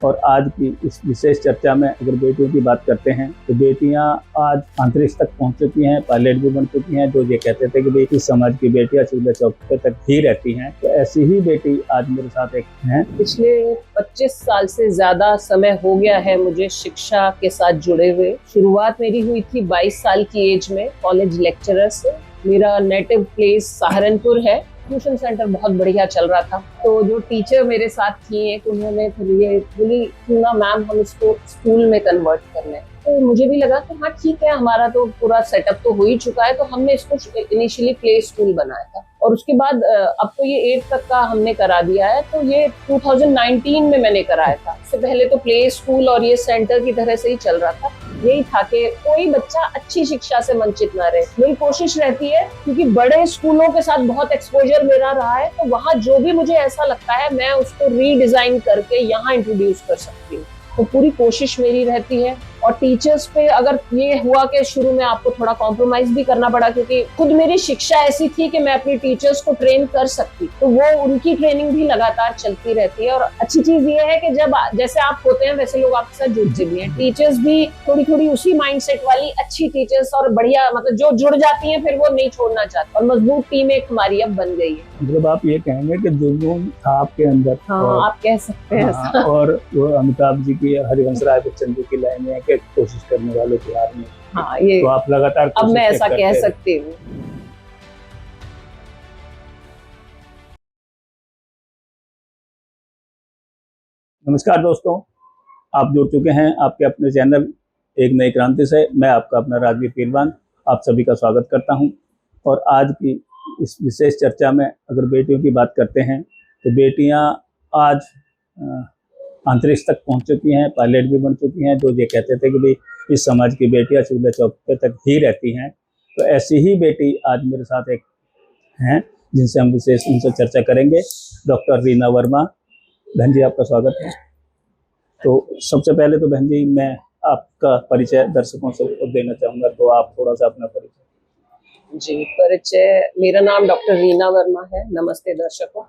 और आज की इस विशेष चर्चा में अगर बेटियों की बात करते हैं तो बेटियां आज अंतरिक्ष तक पहुंच चुकी हैं, पायलट भी बन चुकी हैं। जो ये कहते थे कि भाई इस समाज की बेटियां चूल्हे चौके तक ही रहती हैं, तो ऐसी ही बेटी आज मेरे साथ एक हैं। पिछले 25 साल से ज्यादा समय हो गया है मुझे शिक्षा के साथ जुड़े हुए। शुरुआत मेरी हुई थी 22 साल की एज में कॉलेज लेक्चरर से। मेरा नेटिव प्लेस सहारनपुर है। ट्यूशन सेंटर बहुत बढ़िया चल रहा था, तो जो टीचर मेरे साथ थी एक, उन्होंने फिर ये बोली क्यों ना मैम हम इसको स्कूल में कन्वर्ट कर लें। तो मुझे भी लगा कि हाँ ठीक है, हमारा तो पूरा सेटअप तो हो ही चुका है, तो हमने इसको इनिशियली प्ले स्कूल बनाया था और उसके बाद अब तो ये 8 तक का हमने करा दिया है। तो ये 2019 में मैंने कराया था। उससे पहले तो प्ले स्कूल और ये सेंटर की तरह से ही चल रहा था। यही था कि कोई बच्चा अच्छी शिक्षा से वंचित ना रहे। मेरी कोशिश रहती है, क्योंकि बड़े स्कूलों के साथ बहुत एक्सपोजर मेरा रहा है, तो वहाँ जो भी मुझे ऐसा लगता है मैं उसको रीडिजाइन करके यहाँ इंट्रोड्यूस कर सकती हूँ। तो पूरी कोशिश मेरी रहती है। और टीचर्स पे अगर ये हुआ कि शुरू में आपको थोड़ा कॉम्प्रोमाइज भी करना पड़ा, क्योंकि खुद मेरी शिक्षा ऐसी थी कि मैं अपने टीचर्स को ट्रेन कर सकती, तो वो उनकी ट्रेनिंग भी लगातार चलती रहती है। और अच्छी चीज ये है कि जब जैसे आप होते हैं वैसे लोग आपके साथ जुड़ते भी हैं। टीचर्स भी थोड़ी थोड़ी उसी माइंडसेट वाली अच्छी टीचर्स और बढ़िया, मतलब जो जुड़ जाती हैं फिर वो नहीं छोड़ना चाहती, और मजबूत टीम एक हमारी अब बन गई है। मतलब आप ये कहेंगे कि जुनून था आपके अंदर। हाँ, आप कह सकते हैं। हाँ, और वो अमिताभ जी की हरिवंश राय बच्चन जी की लाइन है कि कोशिश करने वालों की हार नहीं। हाँ, ये तो आप लगातार अब मैं ऐसा कह सकती हूँ। नमस्कार दोस्तों, आप जुड़ चुके हैं आपके अपने चैनल एक नई क्रांति से। मैं आपका अपना राजवीर पीरवान आप सभी का स्वागत करता हूं। और आज की इस विशेष चर्चा में अगर बेटियों की बात करते हैं तो बेटियां आज अंतरिक्ष तक पहुंच चुकी हैं, पायलट भी बन चुकी हैं। जो ये कहते थे कि भाई इस समाज की बेटियां चूल्हे चौके तक ही रहती हैं, तो ऐसी ही बेटी आज मेरे साथ एक हैं जिनसे हम विशेष उनसे चर्चा करेंगे। डॉक्टर रीना वर्मा। बहन जी आपका स्वागत है। तो सबसे पहले तो बहन जी मैं आपका परिचय दर्शकों से देना चाहूँगा, तो आप थोड़ा सा अपना परिचय। जी, परिचय, मेरा नाम डॉक्टर रीना वर्मा है। नमस्ते दर्शकों।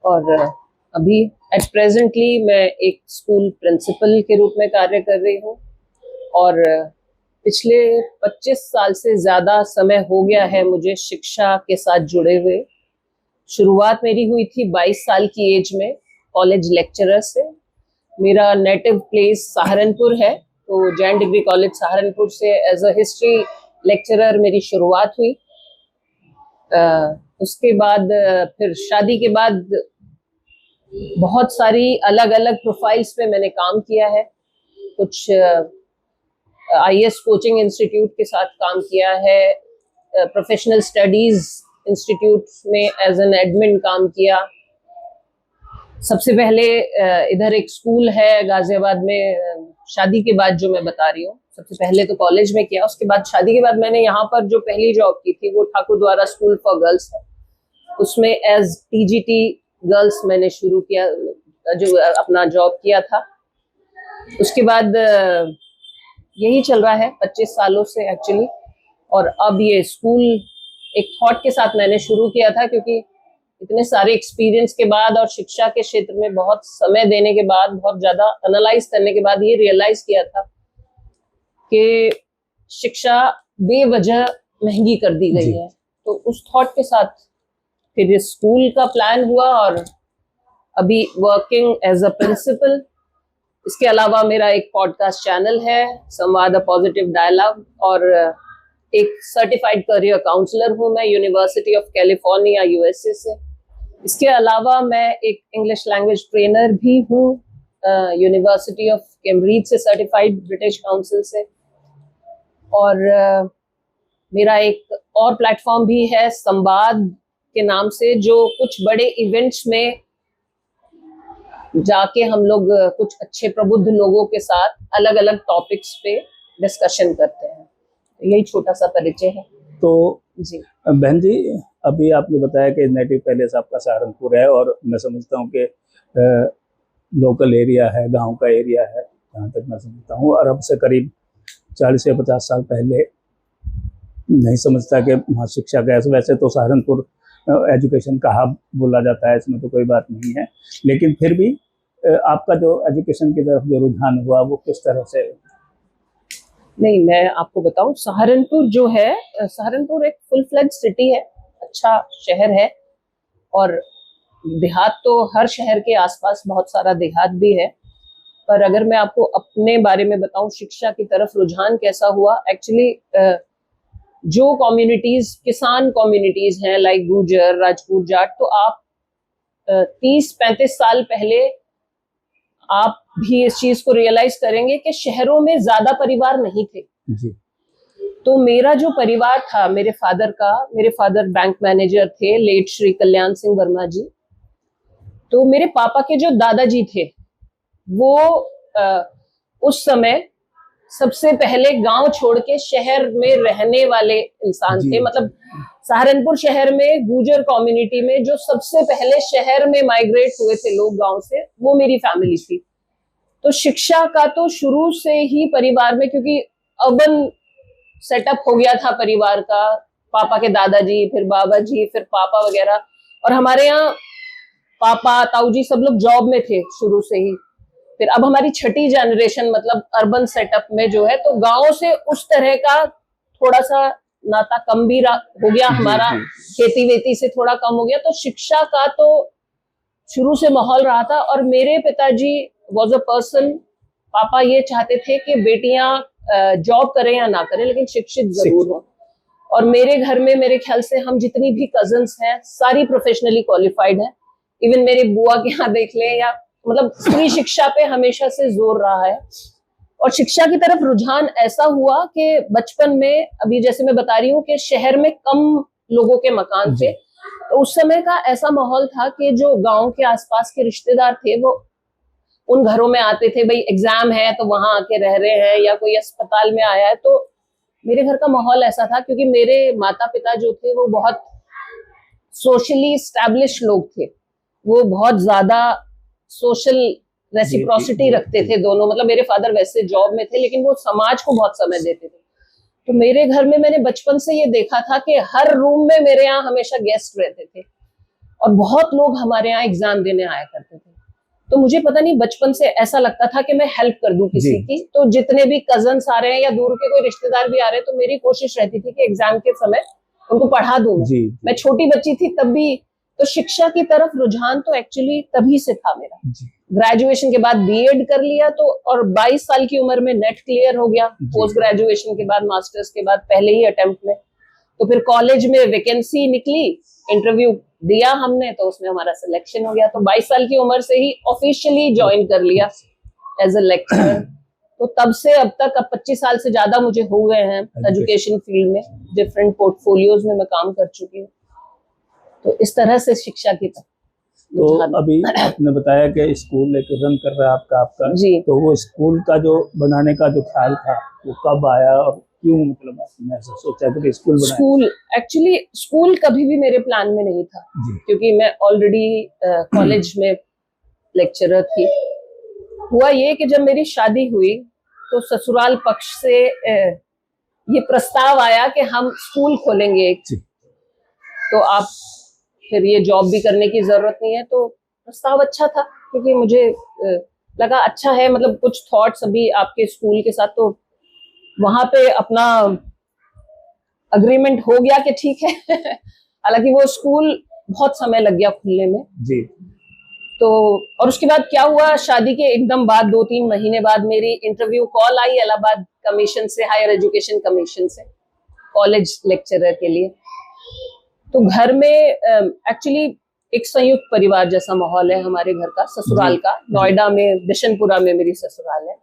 और अभी एट प्रेजेंटली मैं एक स्कूल प्रिंसिपल के रूप में कार्य कर रही हूँ, और पिछले 25 साल से ज़्यादा समय हो गया है मुझे शिक्षा के साथ जुड़े हुए। शुरुआत मेरी हुई थी 22 साल की एज में कॉलेज लेक्चरर से। मेरा नेटिव प्लेस सहारनपुर है, तो जैन डिग्री कॉलेज सहारनपुर से एज अ हिस्ट्री लेक्चरर मेरी शुरुआत हुई। उसके बाद फिर शादी के बाद बहुत सारी अलग अलग प्रोफाइल्स पे मैंने काम किया है। कुछ IAS कोचिंग इंस्टीट्यूट के साथ काम किया है, प्रोफेशनल स्टडीज इंस्टीट्यूट में एज एन एडमिन काम किया। सबसे पहले इधर एक स्कूल है गाजियाबाद में, शादी के बाद जो मैं बता रही हूँ, सबसे पहले तो कॉलेज में किया, उसके बाद शादी के बाद मैंने यहाँ पर जो पहली जॉब की थी वो ठाकुर द्वारा स्कूल फॉर गर्ल्स है, उसमें एज TGT गर्ल्स मैंने शुरू किया, जो अपना जॉब किया था। उसके बाद यही चल रहा है 25 सालों से एक्चुअली। और अब ये स्कूल एक थॉट के साथ मैंने शुरू किया था, क्योंकि इतने सारे एक्सपीरियंस के बाद और शिक्षा के क्षेत्र में बहुत समय देने के बाद, बहुत ज्यादा एनालाइज करने के बाद ये रियलाइज किया था कि शिक्षा बेवजह महंगी कर दी गई है। तो उस थॉट के साथ फिर ये स्कूल का प्लान हुआ, और अभी वर्किंग एज अ प्रिंसिपल। इसके अलावा मेरा एक पॉडकास्ट चैनल है, संवाद अ पॉजिटिव डायलॉग, और एक सर्टिफाइड करियर काउंसलर हूँ मैं यूनिवर्सिटी ऑफ कैलिफोर्निया USA से। इसके अलावा मैं एक इंग्लिश लैंग्वेज ट्रेनर भी हूँ यूनिवर्सिटी ऑफ कैम्ब्रिज से, सर्टिफाइड ब्रिटिश काउंसिल से। और मेरा एक और प्लेटफॉर्म भी है संवाद के नाम से, जो कुछ बड़े इवेंट्स में जाके हम लोग कुछ अच्छे प्रबुद्ध लोगों के साथ अलग अलग टॉपिक्स पे डिस्कशन करते हैं। यही छोटा सा परिचय है। तो जी बहन जी, अभी आपने बताया कि नेटिव पैलेस आपका सहारनपुर है, और मैं समझता हूँ कि लोकल एरिया है, गांव का एरिया है, जहाँ तक मैं समझता हूँ। और अब से करीब 40 या 50 साल पहले नहीं समझता कि वहाँ शिक्षा का, वैसे तो सहारनपुर एजुकेशन का हब बोला जाता है, इसमें तो कोई बात नहीं है, लेकिन फिर भी आपका जो एजुकेशन की तरफ जो रुझान हुआ वो किस तरह से? नहीं, मैं आपको बताऊं, सहारनपुर जो है, सहारनपुर एक फुल फ्लेज सिटी है, अच्छा शहर है। और देहात तो हर शहर के आसपास बहुत सारा देहात भी है। पर अगर मैं आपको अपने बारे में बताऊं, शिक्षा की तरफ रुझान कैसा हुआ, एक्चुअली जो कम्युनिटीज, किसान कम्युनिटीज हैं लाइक गुर्जर, राजपूत, जाट, तो आप 30-35 साल पहले आप भी इस चीज को रियलाइज करेंगे कि शहरों में ज्यादा परिवार नहीं थे जी। तो मेरा जो परिवार था, मेरे फादर बैंक मैनेजर थे, लेट श्री कल्याण सिंह वर्मा जी। तो मेरे पापा के जो दादाजी थे वो उस समय सबसे पहले गांव छोड़ के शहर में रहने वाले इंसान थे। मतलब सहारनपुर शहर में गुर्जर कम्युनिटी में जो सबसे पहले शहर में माइग्रेट हुए थे लोग गांव से, वो मेरी फैमिली थी। तो शिक्षा का तो शुरू से ही परिवार में, क्योंकि अर्बन सेटअप हो गया था परिवार का, पापा के दादाजी, फिर बाबा जी, फिर पापा वगैरह, और हमारे यहाँ पापा ताऊ जी सब लोग जॉब में थे शुरू से ही। फिर अब हमारी छठी जनरेशन मतलब अर्बन सेटअप में जो है, तो गांव से उस तरह का थोड़ा सा नाता कम भी हो गया हमारा, खेती वेती से थोड़ा कम हो गया। तो शिक्षा का तो शुरू से माहौल रहा था। और मेरे पिताजी वॉज अ पर्सन, पापा ये चाहते थे कि बेटियां जॉब करें या ना करें लेकिन शिक्षित जरूर हो। और मेरे घर में मेरे ख्याल से हम जितनी भी कजन्स हैं सारी प्रोफेशनली क्वालिफाइड हैं। इवन मेरे बुआ के यहाँ देख लें, या मतलब स्त्री शिक्षा पे हमेशा से जोर रहा है। और शिक्षा की तरफ रुझान ऐसा हुआ कि बचपन में, अभी जैसे मैं बता रही हूँ कि शहर में कम लोगों के मकान थे, तो उस समय का ऐसा माहौल था कि जो गांव के आसपास के रिश्तेदार थे वो उन घरों में आते थे, भाई एग्जाम है तो वहां आके रह रहे हैं, या कोई अस्पताल में आया है। तो मेरे घर का माहौल ऐसा था, क्योंकि मेरे माता पिता जो थे वो बहुत सोशली स्टैब्लिश लोग थे, वो बहुत ज्यादा सोशल रेसिप्रोसिटी रखते थे दोनों। मतलब मेरे फादर वैसे जॉब में थे लेकिन वो समाज को बहुत समय देते थे। तो मेरे घर में मैंने बचपन से ये देखा था कि हर रूम में मेरे यहाँ हमेशा गेस्ट रहते थे, और बहुत लोग हमारे यहाँ एग्जाम देने आया करते थे। तो मुझे पता नहीं, बचपन से ऐसा लगता था कि मैं हेल्प कर दूं किसी की। तो जितने भी कजन्स आ रहे हैं या दूर के कोई रिश्तेदार भी आ रहे हैं, तो मेरी कोशिश रहती थी कि एग्जाम के समय उनको पढ़ा दूं। मैं छोटी बच्ची थी तब भी। तो शिक्षा की तरफ रुझान तो एक्चुअली तभी से था मेरा। ग्रेजुएशन के बाद बीएड कर लिया, तो और 22 साल की उम्र में नेट क्लियर हो गया। पोस्ट ग्रेजुएशन के बाद, मास्टर्स के बाद पहले ही अटेम्प्ट में। तो फिर कॉलेज में वैकेंसी निकली, इंटरव्यू दिया हमने, तो उसमें हमारा सिलेक्शन हो गया। तो 22 साल की उम्र से ही ऑफिशियली ज्वाइन कर लिया एज अ लेक्चरर। तो तब से अब तक, अब 25 साल से ज्यादा मुझे हो गए हैं एजुकेशन फील्ड में, डिफरेंट पोर्टफोलियोज में मैं काम कर चुकी हूँ। तो इस तरह से शिक्षा की तरफ। तो अभी आपने बताया कि स्कूल एक रन कर रहा है आपका जी। तो वो स्कूल का जो बनाने का जो ख्याल था वो कब आया और क्यों, मतलब आपने ऐसा सोचा कि स्कूल बनाए? स्कूल, एक्चुअली स्कूल कभी भी मेरे प्लान में नहीं था, क्योंकि मैं ऑलरेडी कॉलेज में लेक्चरर थी। हुआ ये कि जब मेरी शादी हुई तो ससुराल पक्ष से ये प्रस्ताव आया कि हम स्कूल खोलेंगे एक, तो आप फिर ये जॉब भी करने की जरूरत नहीं है। तो प्रस्ताव अच्छा था, क्योंकि मुझे लगा अच्छा है, मतलब कुछ थॉट्स अभी आपके स्कूल के साथ। तो वहां पे अपना अग्रीमेंट हो गया कि ठीक है। हालांकि वो स्कूल बहुत समय लग गया खुलने में जी। तो और उसके बाद क्या हुआ, शादी के एकदम बाद 2-3 महीने बाद मेरी इंटरव्यू कॉल आई इलाहाबाद कमीशन से, हायर एजुकेशन कमीशन से, कॉलेज लेक्चरर के लिए। तो घर में एक्चुअली एक संयुक्त परिवार जैसा माहौल है हमारे घर का, ससुराल का। नोएडा में बिशनपुरा में मेरी ससुराल है।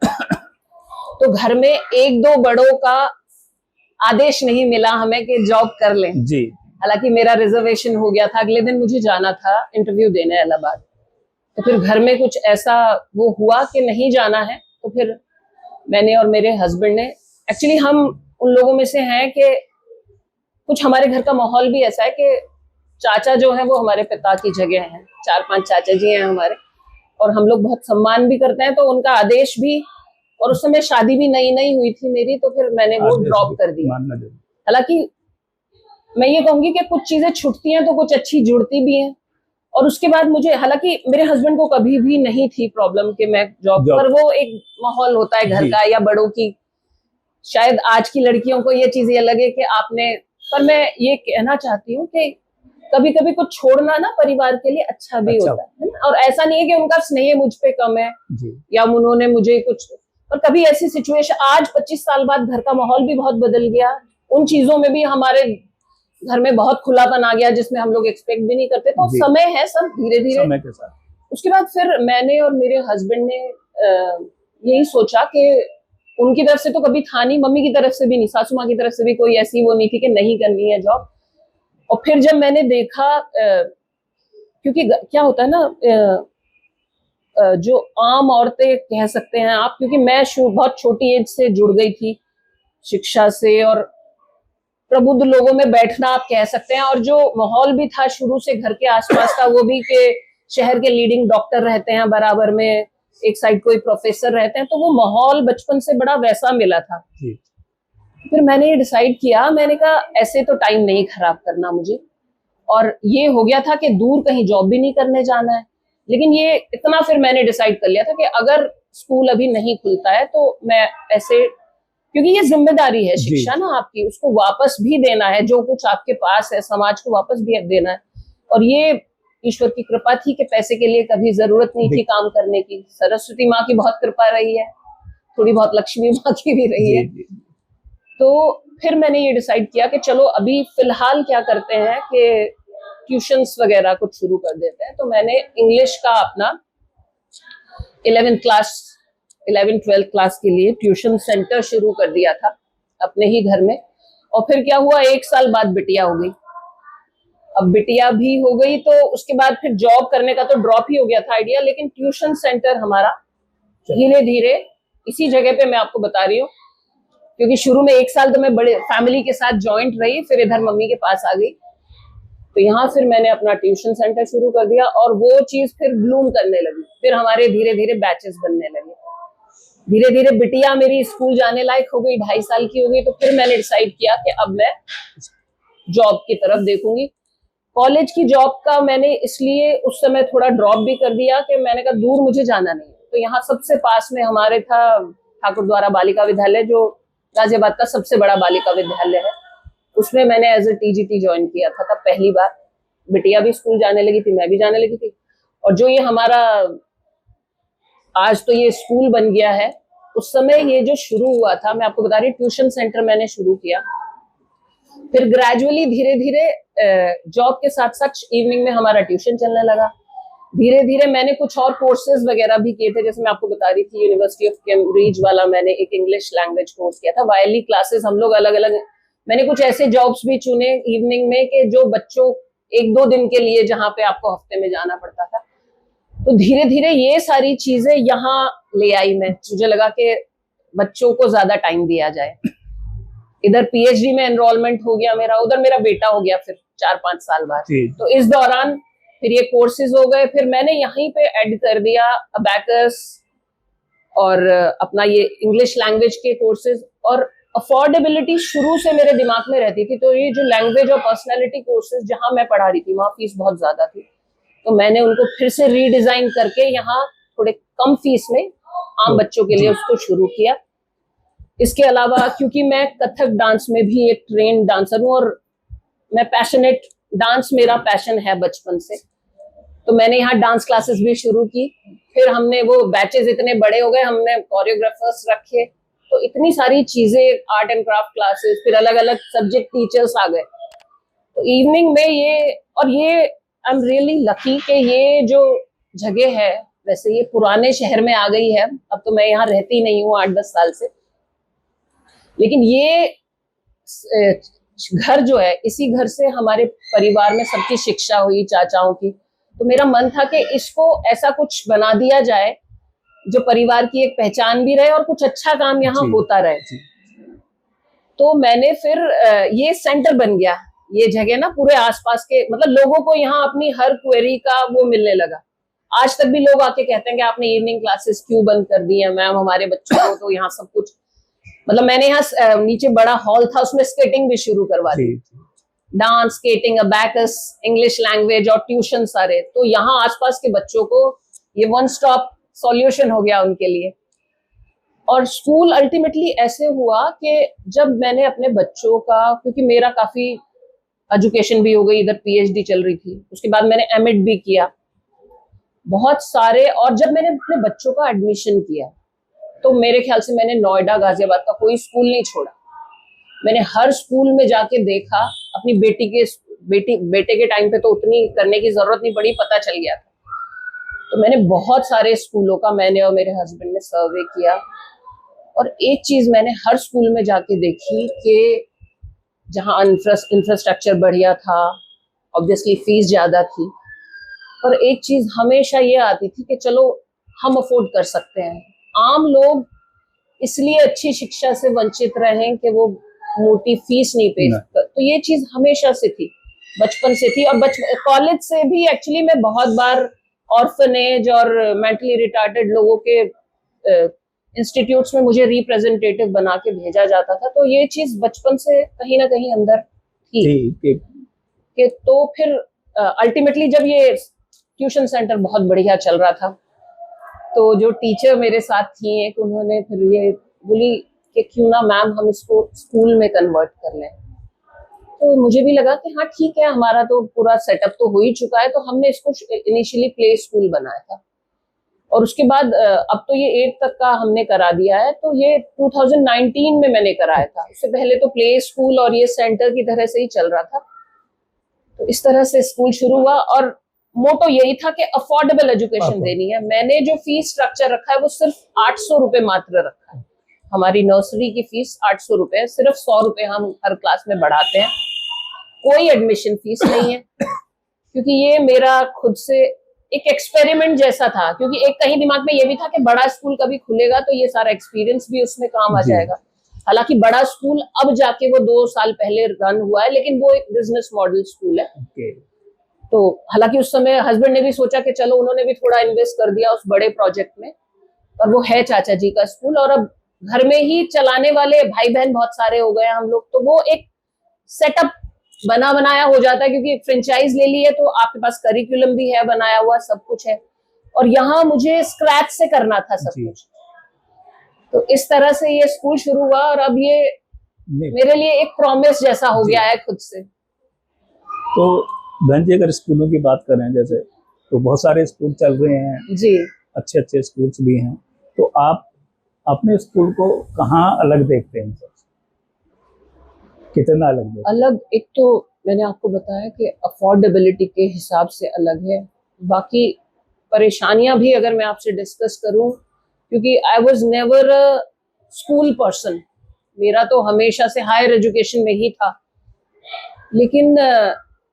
तो घर में 1-2 बड़ों का आदेश नहीं मिला हमें कि जॉब कर लें जी। हालांकि मेरा रिजर्वेशन हो गया था, अगले दिन मुझे जाना था इंटरव्यू देने इलाहाबाद। तो फिर घर में कुछ ऐसा वो हुआ कि नहीं जाना है। तो फिर मैंने और मेरे हस्बैंड ने, एक्चुअली हम उन लोगों में से हैं कि कुछ हमारे घर का माहौल भी ऐसा है कि चाचा जो है वो हमारे पिता की जगह हैं, 4-5 चाचा जी हैं हमारे, और हम लोग बहुत सम्मान भी करते हैं। तो उनका आदेश भी, और उस समय शादी भी नई हुई थी मेरी, तो फिर मैंने वो ड्रॉप कर दिया। हालांकि मैं ये कहूंगी कि कुछ चीजें छूटती हैं तो कुछ अच्छी जुड़ती भी हैं। और उसके बाद मुझे, हालांकि मेरे हस्बैंड को कभी भी नहीं थी प्रॉब्लम कि मैं जॉब, पर वो एक माहौल होता है घर का या बड़ों की, शायद आज की लड़कियों को ये चीज ये लगे कि आपने, पर मैं ये कहना चाहती हूँ कि कभी कभी कुछ छोड़ना ना परिवार के लिए अच्छा भी होता है ना। और ऐसा नहीं है कि उनका स्नेह मुझ पे कम है या उन्होंने मुझे कुछ, पर कभी ऐसी सिचुएशन, आज 25 साल बाद घर का माहौल भी बहुत बदल गया, उन चीजों में भी हमारे घर में बहुत खुलापन आ गया जिसमें हम लोग एक्सपेक्ट भी नहीं करते। तो समय है, सब धीरे धीरे समय के साथ। उसके बाद फिर मैंने और मेरे हस्बैंड ने यही सोचा कि उनकी तरफ से तो कभी था नहीं, मम्मी की तरफ से भी नहीं, सासू माँ की तरफ से भी कोई ऐसी वो नहीं थी कि नहीं करनी है जॉब। और फिर जब मैंने देखा, क्योंकि क्या होता है ना, जो आम औरतें कह सकते हैं आप, क्योंकि मैं बहुत छोटी एज से जुड़ गई थी शिक्षा से और प्रबुद्ध लोगों में बैठना आप कह सकते हैं, और जो माहौल भी था शुरू से घर के आसपास का, वो भी कि शहर के लीडिंग डॉक्टर रहते हैं बराबर में, एक साइड कोई प्रोफेसर रहते हैं, तो वो माहौल बचपन से बड़ा वैसा मिला था। फिर मैंने ये डिसाइड किया, मैंने कहा ऐसे तो टाइम नहीं खराब करना मुझे, और ये हो गया था कि दूर कहीं जॉब भी नहीं करने जाना है। लेकिन ये इतना फिर मैंने डिसाइड कर लिया था कि अगर स्कूल अभी नहीं खुलता है तो मैं ऐसे, क्योंकि ये जिम्मेदारी है शिक्षा ना आपकी, उसको वापस भी देना है, जो कुछ आपके पास है समाज को वापस भी देना है। और ये ईश्वर की कृपा थी कि पैसे के लिए कभी जरूरत नहीं थी काम करने की, सरस्वती माँ की बहुत कृपा रही है, थोड़ी बहुत लक्ष्मी माँ की भी रही है। तो फिर मैंने ये डिसाइड किया कि चलो अभी फिलहाल क्या करते हैं कि ट्यूशंस वगैरह कुछ शुरू कर देते हैं। तो मैंने इंग्लिश का अपना 11th-12th क्लास के लिए ट्यूशन सेंटर शुरू कर दिया था अपने ही घर में। और फिर क्या हुआ, 1 साल बाद बिटिया हो गई। अब बिटिया भी हो गई तो उसके बाद फिर जॉब करने का तो ड्रॉप ही हो गया था आइडिया, लेकिन ट्यूशन सेंटर हमारा धीरे धीरे इसी जगह पे, मैं आपको बता रही हूँ, क्योंकि शुरू में 1 साल तो मैं बड़े फैमिली के साथ जॉइंट रही, फिर इधर मम्मी के पास आ गई, तो यहाँ फिर मैंने अपना ट्यूशन सेंटर शुरू कर दिया और वो चीज फिर ब्लूम करने लगी। फिर हमारे धीरे धीरे बैचेस बनने लगे, धीरे धीरे बिटिया मेरी स्कूल जाने लायक हो गई, 2.5 साल की हो गई, तो फिर मैंने डिसाइड किया कि अब मैं जॉब की तरफ देखूंगी। कॉलेज की जॉब का मैंने इसलिए उस समय थोड़ा ड्रॉप भी कर दिया कि मैंने कहा दूर मुझे जाना नहीं, तो यहाँ सबसे पास में हमारे था ठाकुर द्वारा बालिका विद्यालय, जो गाजियाबाद का सबसे बड़ा बालिका विद्यालय है, उसमें मैंने एज ए टीजीटी ज्वाइन किया था तब पहली बार। बिटिया भी स्कूल जाने लगी थी, मैं भी जाने लगी थी, और जो ये हमारा आज तो ये स्कूल बन गया है, उस समय ये जो शुरू हुआ था, मैं आपको बता रही, ट्यूशन सेंटर मैंने शुरू किया, फिर ग्रेजुअली धीरे धीरे जॉब के साथ साथ इवनिंग में हमारा ट्यूशन चलने लगा। धीरे धीरे मैंने कुछ और कोर्सेज वगैरह भी किए थे, जैसे मैं आपको बता रही थी यूनिवर्सिटी ऑफ कैम्ब्रिज वाला मैंने एक इंग्लिश लैंग्वेज कोर्स किया था, वायली क्लासेस हम लोग अलग अलग, मैंने कुछ ऐसे जॉब्स भी चुने इवनिंग में कि जो बच्चों 1-2 दिन के लिए, जहाँ पे आपको हफ्ते में जाना पड़ता था। तो धीरे धीरे ये सारी चीजें यहाँ ले आई मैं, मुझे लगा कि बच्चों को ज्यादा टाइम दिया जाए। इधर पीएचडी में एनरोलमेंट हो गया मेरा, उधर मेरा बेटा हो गया फिर 4-5 साल बाद, तो इस दौरान फिर ये कोर्सेज हो गए, फिर मैंने यहीं पे ऐड कर दिया अबैकस और अपना ये इंग्लिश लैंग्वेज के कोर्सेज। और अफोर्डेबिलिटी शुरू से मेरे दिमाग में रहती थी, तो ये जो लैंग्वेज और पर्सनैलिटी कोर्सेज जहां मैं पढ़ा रही थी वहां फीस बहुत ज्यादा थी, तो मैंने उनको फिर से रीडिजाइन करके यहाँ थोड़े कम फीस में आम बच्चों के लिए उसको शुरू किया। इसके अलावा क्योंकि मैं कथक डांस में भी एक ट्रेन्ड डांसर हूँ और मैं पैशनेट, डांस मेरा पैशन है बचपन से, तो मैंने यहाँ डांस क्लासेस भी शुरू की। फिर हमने वो बैचेस इतने बड़े हो गए, हमने कोरियोग्राफर्स रखे, तो इतनी सारी चीजें, आर्ट एंड क्राफ्ट क्लासेस, फिर अलग अलग सब्जेक्ट टीचर्स आ गए। तो इवनिंग में ये, और ये आई एम रियली लकी कि ये जो जगह है, वैसे ये पुराने शहर में आ गई है, अब तो मैं यहाँ रहती नहीं हूँ 8-10 साल से, लेकिन ये घर जो है, इसी घर से हमारे परिवार में सबकी शिक्षा हुई, चाचाओं की, तो मेरा मन था कि इसको ऐसा कुछ बना दिया जाए जो परिवार की एक पहचान भी रहे और कुछ अच्छा काम यहाँ होता रहे। तो मैंने फिर ये सेंटर बन गया, ये जगह ना पूरे आसपास के, मतलब लोगों को यहाँ अपनी हर क्वेरी का वो मिलने लगा। आज तक भी लोग आके कहते हैं कि आपने इवनिंग क्लासेस क्यों बंद कर दी है मैम हमारे बच्चों को, तो यहाँ सब कुछ, मतलब मैंने यहाँ नीचे बड़ा हॉल था, उसमें स्केटिंग भी शुरू करवा दी। Dance, skating, abacus, English language और ट्यूशन सारे। तो यहाँ आसपास के बच्चों को ये वन स्टॉप सॉल्यूशन हो गया उनके लिए। और स्कूल अल्टीमेटली ऐसे हुआ कि जब मैंने अपने बच्चों का, क्योंकि मेरा काफी एजुकेशन भी हो गई, इधर पीएचडी चल रही थी, उसके बाद मैंने एमएड भी किया बहुत सारे। और जब मैंने अपने बच्चों का एडमिशन किया तो मेरे ख्याल से मैंने नोएडा, गाजियाबाद का कोई स्कूल नहीं छोड़ा। मैंने हर स्कूल में जाके देखा। अपनी बेटे के टाइम पे तो उतनी करने की जरूरत नहीं पड़ी, पता चल गया था। तो मैंने बहुत सारे स्कूलों का, मैंने और मेरे हस्बैंड ने सर्वे किया। और एक चीज मैंने हर स्कूल में जाके देखी कि जहाँ इंफ्रास्ट्रक्चर बढ़िया था, ऑब्वियसली फीस ज्यादा थी, पर एक चीज हमेशा ये आती थी कि चलो हम अफोर्ड कर सकते हैं। आम लोग इसलिए अच्छी शिक्षा से वंचित रहे कि वो मोटी फीस नहीं पे। तो ये चीज हमेशा से थी, बचपन से थी। और कॉलेज से भी एक्चुअली मैं बहुत बार ऑर्फनेज और मेंटली रिटार्डेड लोगों के इंस्टीट्यूट्स में मुझे रिप्रेजेंटेटिव बना के भेजा जाता था। तो ये चीज बचपन से कहीं ना कहीं अंदर थी कि तो फिर अल्टीमेटली जब ये ट्यूशन सेंटर बहुत बढ़िया चल रहा था, तो जो टीचर मेरे साथ थी एक, उन्होंने फिर ये बोली कि क्यों ना मैम हम इसको स्कूल में कन्वर्ट कर लें। तो मुझे भी लगा कि हाँ ठीक है, हमारा तो पूरा सेटअप तो हो ही चुका है। तो हमने इसको इनिशियली प्ले स्कूल बनाया था, और उसके बाद अब तो ये 8 तक का हमने करा दिया है। तो ये 2019 में मैंने कराया था। उससे पहले तो प्ले स्कूल और ये सेंटर की तरह से ही चल रहा था। तो इस तरह से स्कूल शुरू हुआ, और मोटो यही था कि अफोर्डेबल एजुकेशन देनी है। मैंने जो फीस स्ट्रक्चर रखा है वो सिर्फ 800 रुपए मात्र रखा है। हमारी नर्सरी की फीस 800 रुपए है, सिर्फ 100 रुपए हम हर क्लास में बढ़ाते हैं। कोई एडमिशन फीस नहीं है, क्योंकि ये मेरा खुद से एक एक्सपेरिमेंट जैसा था। क्योंकि एक कहीं दिमाग में ये भी था कि बड़ा स्कूल कभी खुलेगा तो ये सारा एक्सपीरियंस भी उसमें काम आ जाएगा। हालांकि बड़ा स्कूल अब जाके वो 2 साल पहले रन हुआ है, लेकिन वो एक बिजनेस मॉडल स्कूल है। तो हालांकि उस समय हस्बैंड ने भी सोचा कि चलो, उन्होंने भी थोड़ा इन्वेस्ट कर दिया उस बड़े प्रोजेक्ट में। और वो है चाचा जी का स्कूल, और अब घर में ही चलाने वाले भाई बहन बहुत सारे हो गए हम लोग। तो वो एक सेटअप बना बनाया हो जाता है, क्योंकि फ्रेंचाइज ले ली है तो आपके पास करिकुलम भी है बनाया हुआ, सब कुछ है। और यहाँ मुझे स्क्रैच से करना था सब कुछ। तो इस तरह से ये स्कूल शुरू हुआ, और अब ये मेरे लिए एक प्रॉमिस जैसा हो गया है खुद से। तो बहन जी, अगर स्कूलों की बात करें जैसे, तो बहुत सारे स्कूल चल रहे हैं जी, अच्छे अच्छे स्कूल्स भी हैं। तो आप अपने स्कूल को कहाँ अलग देखते हैं, कितना अलग देखते हैं? अलग, एक तो मैंने आपको बताया कि अफोर्डेबिलिटी के हिसाब से अलग है। बाकी परेशानियां भी अगर मैं आपसे डिस्कस करूं, क्योंकि I was never a school person, मेरा तो हमेशा से हायर एजुकेशन में ही था। लेकिन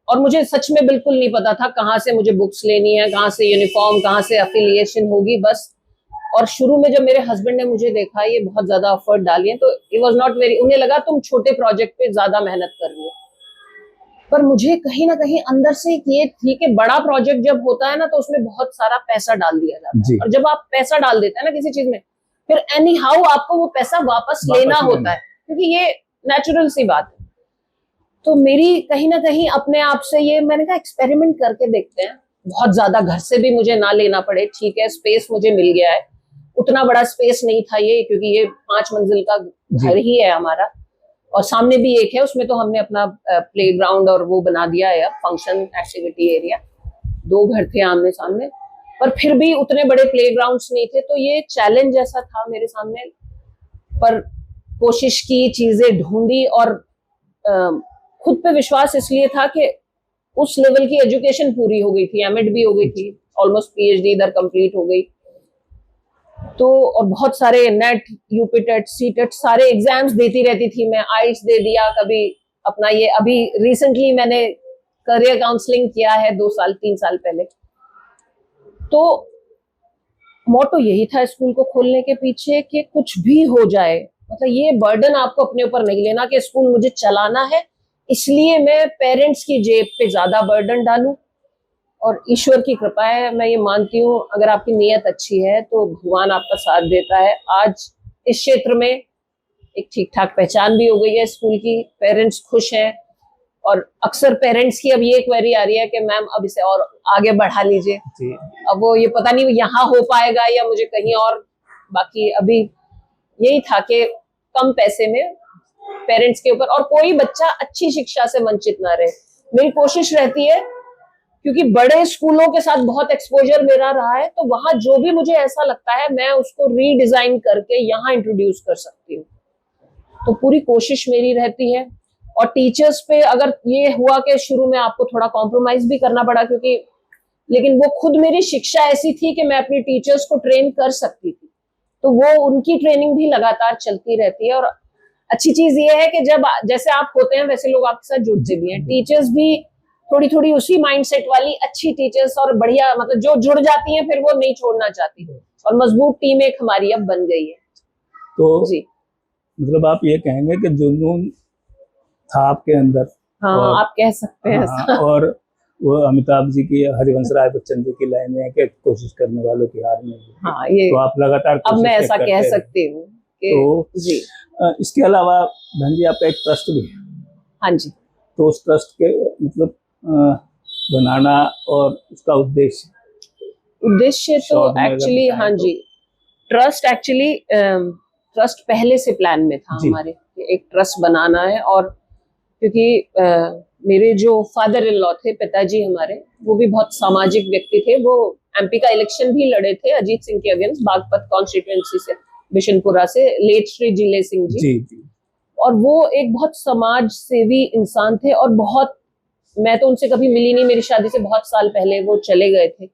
और मुझे सच में बिल्कुल नहीं पता था कहाँ से मुझे बुक्स लेनी है, कहाँ से यूनिफॉर्म, कहाँ से एफिलिएशन होगी, बस। और शुरू में जब मेरे हस्बैंड ने मुझे देखा ये बहुत ज्यादा एफर्ट डाली है, तो इट वाज नॉट वेरी, उन्हें लगा तुम छोटे प्रोजेक्ट पे ज्यादा मेहनत कर रही हो। पर मुझे कहीं ना कहीं अंदर से ये थी कि बड़ा प्रोजेक्ट जब होता है ना, तो उसमें बहुत सारा पैसा डाल दिया जाता है। और जब आप पैसा डाल देते हैं ना किसी चीज में, फिर एनी हाउ आपको वो पैसा वापस लेना होता है, क्योंकि ये नेचुरल सी बात है। तो मेरी कहीं ना कहीं अपने आप से ये, मैंने कहा एक्सपेरिमेंट करके देखते हैं। बहुत ज्यादा घर से भी मुझे ना लेना पड़े, ठीक है, स्पेस मुझे मिल गया है। उतना बड़ा स्पेस नहीं था ये, क्योंकि ये 5 मंजिल का घर ही है हमारा, और सामने भी एक है, उसमें तो हमने अपना प्लेग्राउंड और वो बना दिया है, फंक्शन एक्टिविटी एरिया। 2 घर थे आमने सामने, पर फिर भी उतने बड़े प्लेग्राउंड्स नहीं थे। तो ये चैलेंज ऐसा था मेरे सामने, पर कोशिश की, चीजें ढूंढी, और खुद पे विश्वास इसलिए था कि उस लेवल की एजुकेशन पूरी हो गई थी, एमएड भी हो गई थी, ऑलमोस्ट पीएचडी इधर कंप्लीट हो गई। तो और बहुत सारे नेट, यूपीटेट, सीटेट सारे एग्जाम्स देती रहती थी मैं। आइल्स दे दिया कभी अपना, ये अभी रिसेंटली मैंने करियर काउंसलिंग किया है 2 साल 3 साल पहले। तो मोटो यही था स्कूल को खोलने के पीछे कि कुछ भी हो जाए, मतलब ये बर्डन आपको अपने ऊपर नहीं लेना कि स्कूल मुझे चलाना है, इसलिए मैं पेरेंट्स की जेब पे ज्यादा बर्डन डालूं। और ईश्वर की कृपा है, मैं ये मानती हूँ, अगर आपकी नीयत अच्छी है तो भगवान आपका साथ देता है। आज इस क्षेत्र में एक ठीक ठाक पहचान भी हो गई है स्कूल की, पेरेंट्स खुश हैं, और अक्सर पेरेंट्स की अब ये क्वेरी आ रही है कि मैम अब इसे और आगे बढ़ा लीजिए। जी अब वो ये पता नहीं यहाँ हो पाएगा या मुझे कहीं और, बाकी अभी यही था कि कम पैसे में पेरेंट्स के ऊपर और कोई बच्चा अच्छी शिक्षा से वंचित ना रहे। मेरी कोशिश रहती है, क्योंकि बड़े स्कूलों के साथ बहुत एक्सपोजर मेरा रहा है, तो वहां जो भी मुझे ऐसा लगता है मैं उसको रीडिजाइन करके यहाँ इंट्रोड्यूस कर सकती हूँ। तो पूरी कोशिश मेरी रहती है। और टीचर्स पे अगर ये हुआ कि शुरू में आपको थोड़ा कॉम्प्रोमाइज भी करना पड़ा, क्योंकि लेकिन वो खुद मेरी शिक्षा ऐसी थी कि मैं अपनी टीचर्स को ट्रेन कर सकती थी, तो वो उनकी ट्रेनिंग भी लगातार चलती रहती है। और अच्छी चीज ये है कि जब जैसे आप होते हैं वैसे लोग आपके साथ जुड़ते भी हैं। टीचर्स भी थोड़ी थोड़ी उसी माइंडसेट वाली अच्छी टीचर्स और बढ़िया, मतलब जो जुड़ जाती हैं फिर वो नहीं छोड़ना चाहती, और मजबूत टीम एक हमारी अब बन गई है। तो जी मतलब आप ये कहेंगे कि जुनून था आपके अंदर। हाँ, आप कह सकते हैं हाँ, ऐसा। और वो अमिताभ जी की, हरिवंश राय बच्चन जी की लाइन है कि कोशिश करने वालों की हार नहीं। हाँ, ये तो आप लगातार अब मैं ऐसा कह रहे। सकती हूँ कि तो जी इसके अलावा बहन जी आपका एक ट्रस्ट भी है। हाँ जी। तो उस ट्रस्ट के मतलब बनाना और उसका उद्देश्य तो शॉर्ट में अगर एक्चुअली बताएं हाँ तो। जी, ट्रस्ट पहले से प्लान में था जी। हमारे कि एक ट्रस्ट बनाना है। और क्योंकि मेरे जो फादर इन लॉ थे, पिताजी हमारे, वो भी बहुत सामाजिक व्यक्ति थे। वो एमपी का इलेक्शन भी लड़े थे अजीत सिंह के अगेंस्ट, बागपत कॉन्स्टिट्यूएंसी से, बिशनपुरा से, लेट श्री जिले सिंह जी। जी। और वो एक बहुत समाज सेवी इंसान थे, और बहुत, मैं तो उनसे कभी मिली नहीं, मेरी शादी से बहुत साल पहले वो चले गए थे,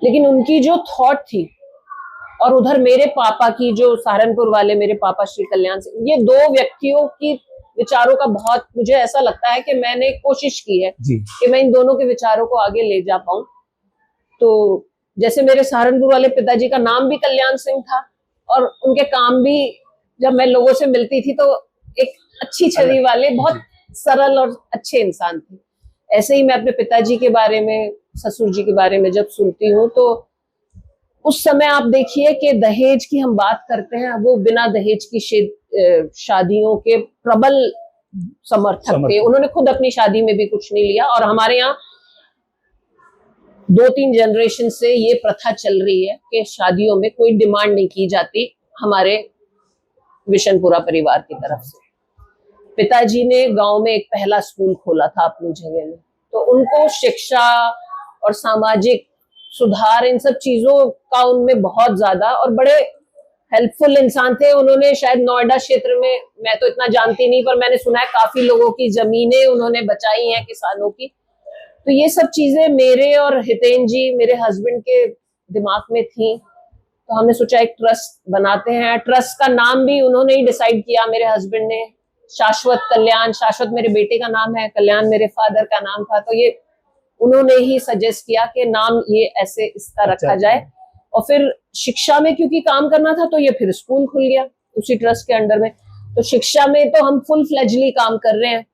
लेकिन उनकी जो थॉट थी, और उधर मेरे पापा की, जो सहारनपुर वाले मेरे पापा श्री कल्याण सिंह, ये दो व्यक्तियों की विचारों का बहुत मुझे ऐसा लगता है कि मैंने कोशिश की है कि मैं इन दोनों के विचारों को आगे ले जा पाऊं। तो जैसे मेरे सहारनपुर वाले पिताजी का नाम भी कल्याण सिंह था, और उनके काम भी, जब मैं लोगों से मिलती थी तो एक अच्छी छवि वाले, बहुत सरल और अच्छे इंसान थे। ऐसे ही मैं अपने पिताजी के बारे में, ससुर जी के बारे में जब सुनती हूँ, तो उस समय आप देखिए कि दहेज की हम बात करते हैं, वो बिना दहेज की शादियों के प्रबल समर्थक थे। उन्होंने खुद अपनी शादी में भी कुछ नहीं लिया, और हमारे यहाँ 2-3 जनरेशन से ये प्रथा चल रही है कि शादियों में कोई डिमांड नहीं की जाती हमारे विशनपुरा परिवार की तरफ से। पिताजी ने गांव में एक पहला स्कूल खोला था अपनी जगह में, तो उनको शिक्षा और सामाजिक सुधार, इन सब चीजों का उनमें बहुत ज्यादा, और बड़े हेल्पफुल इंसान थे। उन्होंने शायद नोएडा क्षेत्र में, मैं तो इतना जानती नहीं, पर मैंने सुना है काफी लोगों की जमीनें उन्होंने बचाई हैं, किसानों की। तो ये सब चीजें मेरे और हितेन जी, मेरे हस्बैंड के दिमाग में थी। तो हमने सोचा एक ट्रस्ट बनाते हैं। ट्रस्ट का नाम भी उन्होंने ही डिसाइड किया, मेरे हस्बैंड ने। शाश्वत कल्याण, शाश्वत मेरे बेटे का नाम है, कल्याण मेरे फादर का नाम था, तो ये उन्होंने ही सजेस्ट किया कि नाम ये ऐसे इसका रखा जाए। और फिर शिक्षा में क्योंकि काम करना था, तो ये फिर स्कूल खुल गया उसी ट्रस्ट के अंडर में। तो शिक्षा में तो हम फुल फ्लेजली काम कर रहे हैं।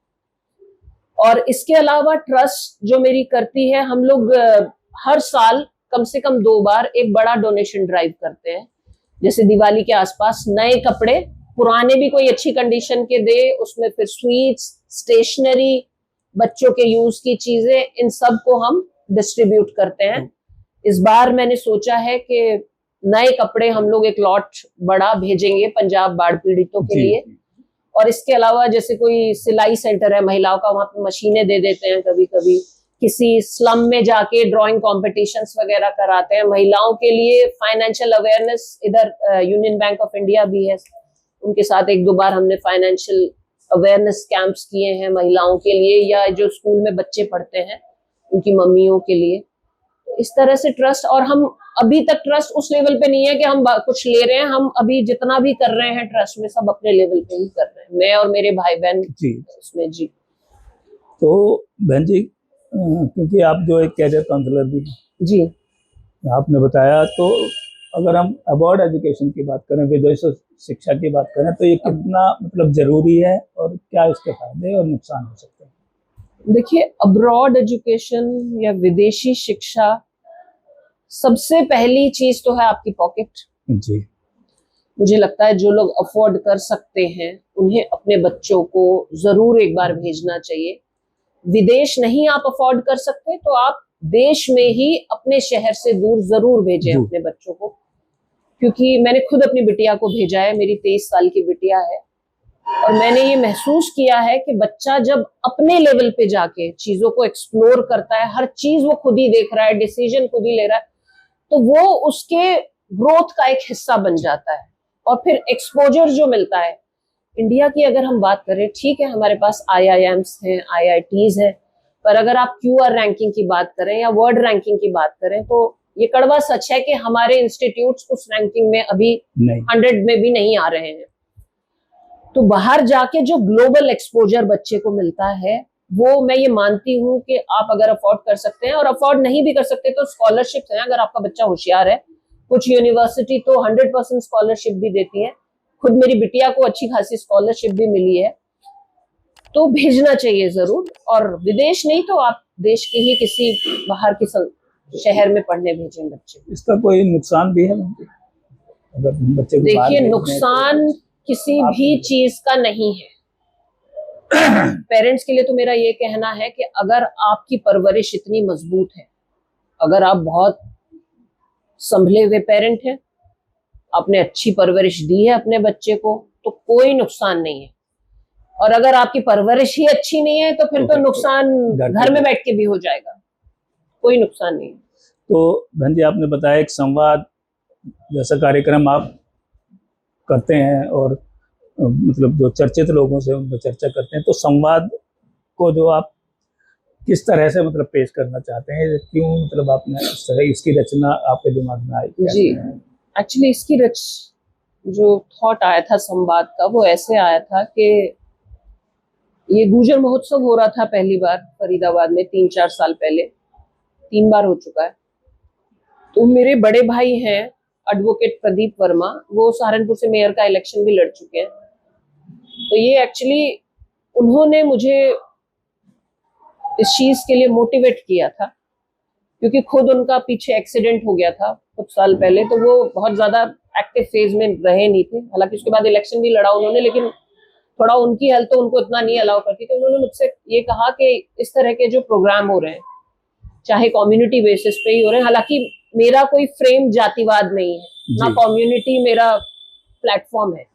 और इसके अलावा ट्रस्ट जो मेरी करती है, हम लोग हर साल कम से कम 2 बार एक बड़ा डोनेशन ड्राइव करते हैं। जैसे दिवाली के आसपास नए कपड़े, पुराने भी कोई अच्छी कंडीशन के दे, उसमें फिर स्वीट्स, स्टेशनरी, बच्चों के यूज की चीजें, इन सब को हम डिस्ट्रीब्यूट करते हैं। इस बार मैंने सोचा है कि नए कपड़े हम लोग एक लॉट बड़ा भेजेंगे पंजाब बाढ़ पीड़ितों के लिए। और इसके अलावा जैसे कोई सिलाई सेंटर है महिलाओं का, वहां पे मशीनें दे देते हैं कभी कभी। किसी स्लम में जाके ड्राइंग कॉम्पिटिशन्स वगैरह कराते हैं महिलाओं के लिए। फाइनेंशियल अवेयरनेस, इधर यूनियन बैंक ऑफ इंडिया भी है, उनके साथ 1-2 बार हमने फाइनेंशियल अवेयरनेस कैंप्स किए हैं महिलाओं के लिए, या जो स्कूल में बच्चे पढ़ते हैं उनकी मम्मियों के लिए। इस तरह से ट्रस्ट, और हम अभी तक ट्रस्ट उस लेवल पे नहीं है कि हम कुछ ले रहे हैं। हम अभी जितना भी कर रहे हैं ट्रस्ट में, सब अपने लेवल पे ही कर रहे हैं, मैं और मेरे भाई बहन उसमें। जी तो बहन जी, क्योंकि आप जो एक कैरियर काउंसलर भी जी, आपने बताया, तो अगर हम अब्रॉड एजुकेशन की बात करें, विदेश शिक्षा की बात करें, तो ये कितना मतलब जरूरी है, और क्या इसके फायदे और नुकसान हो सकते हैं? देखिए, अब्रॉड एजुकेशन या विदेशी शिक्षा, सबसे पहली चीज तो है आपकी पॉकेट। जी। मुझे लगता है जो लोग अफोर्ड कर सकते हैं उन्हें अपने बच्चों को जरूर एक बार भेजना चाहिए। विदेश नहीं आप अफोर्ड कर सकते तो आप देश में ही अपने शहर से दूर जरूर भेजें अपने बच्चों को, क्योंकि मैंने खुद अपनी बिटिया को भेजा है, मेरी 23 साल की बिटिया है, और मैंने ये महसूस किया है कि बच्चा जब अपने लेवल पे जाके चीजों को एक्सप्लोर करता है, हर चीज वो खुद ही देख रहा है, डिसीजन खुद ही ले रहा है, तो वो उसके ग्रोथ का एक हिस्सा बन जाता है। और फिर एक्सपोजर जो मिलता है, इंडिया की अगर हम बात करें, ठीक है हमारे पास IIMs हैं, IITs हैं, पर अगर आप QR रैंकिंग की बात करें या वर्ल्ड रैंकिंग की बात करें तो ये कड़वा सच है कि हमारे इंस्टीट्यूट्स उस रैंकिंग में अभी 100 में भी नहीं आ रहे हैं। तो बाहर जाके जो ग्लोबल एक्सपोजर बच्चे को मिलता है, वो मैं ये मानती हूँ कि आप अगर अफोर्ड कर सकते हैं, और अफोर्ड नहीं भी कर सकते तो स्कॉलरशिप्स हैं, अगर आपका बच्चा होशियार है, कुछ यूनिवर्सिटी तो 100% स्कॉलरशिप भी देती है। खुद मेरी बिटिया को अच्छी खासी स्कॉलरशिप भी मिली है, तो भेजना चाहिए जरूर। और विदेश नहीं तो आप देश के ही किसी बाहर के शहर में पढ़ने भेजें बच्चे। इसका कोई नुकसान भी है अगर बच्चे को? देखिए, नुकसान किसी भी चीज का नहीं है। पेरेंट्स के लिए तो मेरा ये कहना है कि अगर आपकी परवरिश इतनी मजबूत है, अगर आप बहुत संभले हुए पेरेंट हैं, आपने अच्छी परवरिश दी है अपने बच्चे को, तो कोई नुकसान नहीं है। और अगर आपकी परवरिश ही अच्छी नहीं है तो फिर तो नुकसान घर में बैठ के भी हो जाएगा, कोई नुकसान नहीं है। तो बहन जी, आपने बताया एक संवाद जैसा कार्यक्रम आप करते हैं और मतलब जो चर्चित लोगों से उनसे चर्चा करते हैं, तो संवाद को जो आप किस तरह से मतलब पेश करना चाहते हैं, क्यों मतलब आपने इस तरह इसकी रचना आपके दिमाग में आई? जी, एक्चुअली इसकी जो थॉट आया था संवाद का, वो ऐसे आया था कि ये गुर्जर महोत्सव हो रहा था पहली बार फरीदाबाद में 3-4 साल पहले, 3 बार हो चुका है। तो मेरे बड़े भाई हैं एडवोकेट प्रदीप वर्मा, वो सहारनपुर से मेयर का इलेक्शन भी लड़ चुके हैं। तो ये एक्चुअली उन्होंने मुझे इस चीज के लिए मोटिवेट किया था, क्योंकि खुद उनका पीछे एक्सीडेंट हो गया था कुछ साल पहले, तो वो बहुत ज्यादा एक्टिव फेज में रहे नहीं थे। हालांकि उसके बाद इलेक्शन भी लड़ा उन्होंने, लेकिन थोड़ा उनकी हेल्थ तो उनको इतना नहीं अलाउ करती थी। उन्होंने मुझसे ये कहा कि इस तरह के जो प्रोग्राम हो रहे हैं, चाहे कम्युनिटी बेसिस पे ही हो रहे हैं, हालांकि मेरा कोई फ्रेम जातिवाद नहीं है, ना कम्युनिटी मेरा प्लेटफॉर्म है,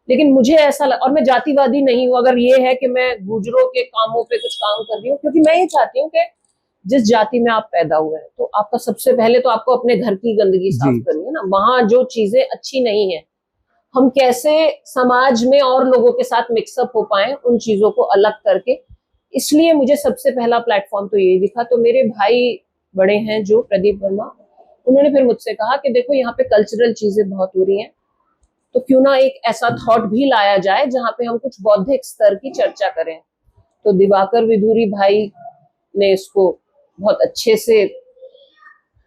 लेकिन मुझे ऐसा और मैं जातिवादी नहीं हूँ अगर ये है कि मैं गुजरों के कामों पे कुछ काम कर रही हूँ, क्योंकि मैं ये चाहती हूँ कि जिस जाति में आप पैदा हुए हैं, तो आपका सबसे पहले तो आपको अपने घर की गंदगी साफ करनी है ना। वहां जो चीजें अच्छी नहीं है, हम कैसे समाज में और लोगों के साथ मिक्सअप हो पाए उन चीजों को अलग करके, इसलिए मुझे सबसे पहला प्लेटफॉर्म तो यही दिखा। तो मेरे भाई बड़े हैं जो प्रदीप वर्मा, उन्होंने फिर मुझसे कहा कि देखो यहाँ पे कल्चरल चीजें बहुत हो रही हैं, तो क्यों ना एक ऐसा थॉट भी लाया जाए जहाँ पे हम कुछ बौद्धिक स्तर की चर्चा करें। तो दिवाकर विधुरी भाई ने इसको बहुत अच्छे से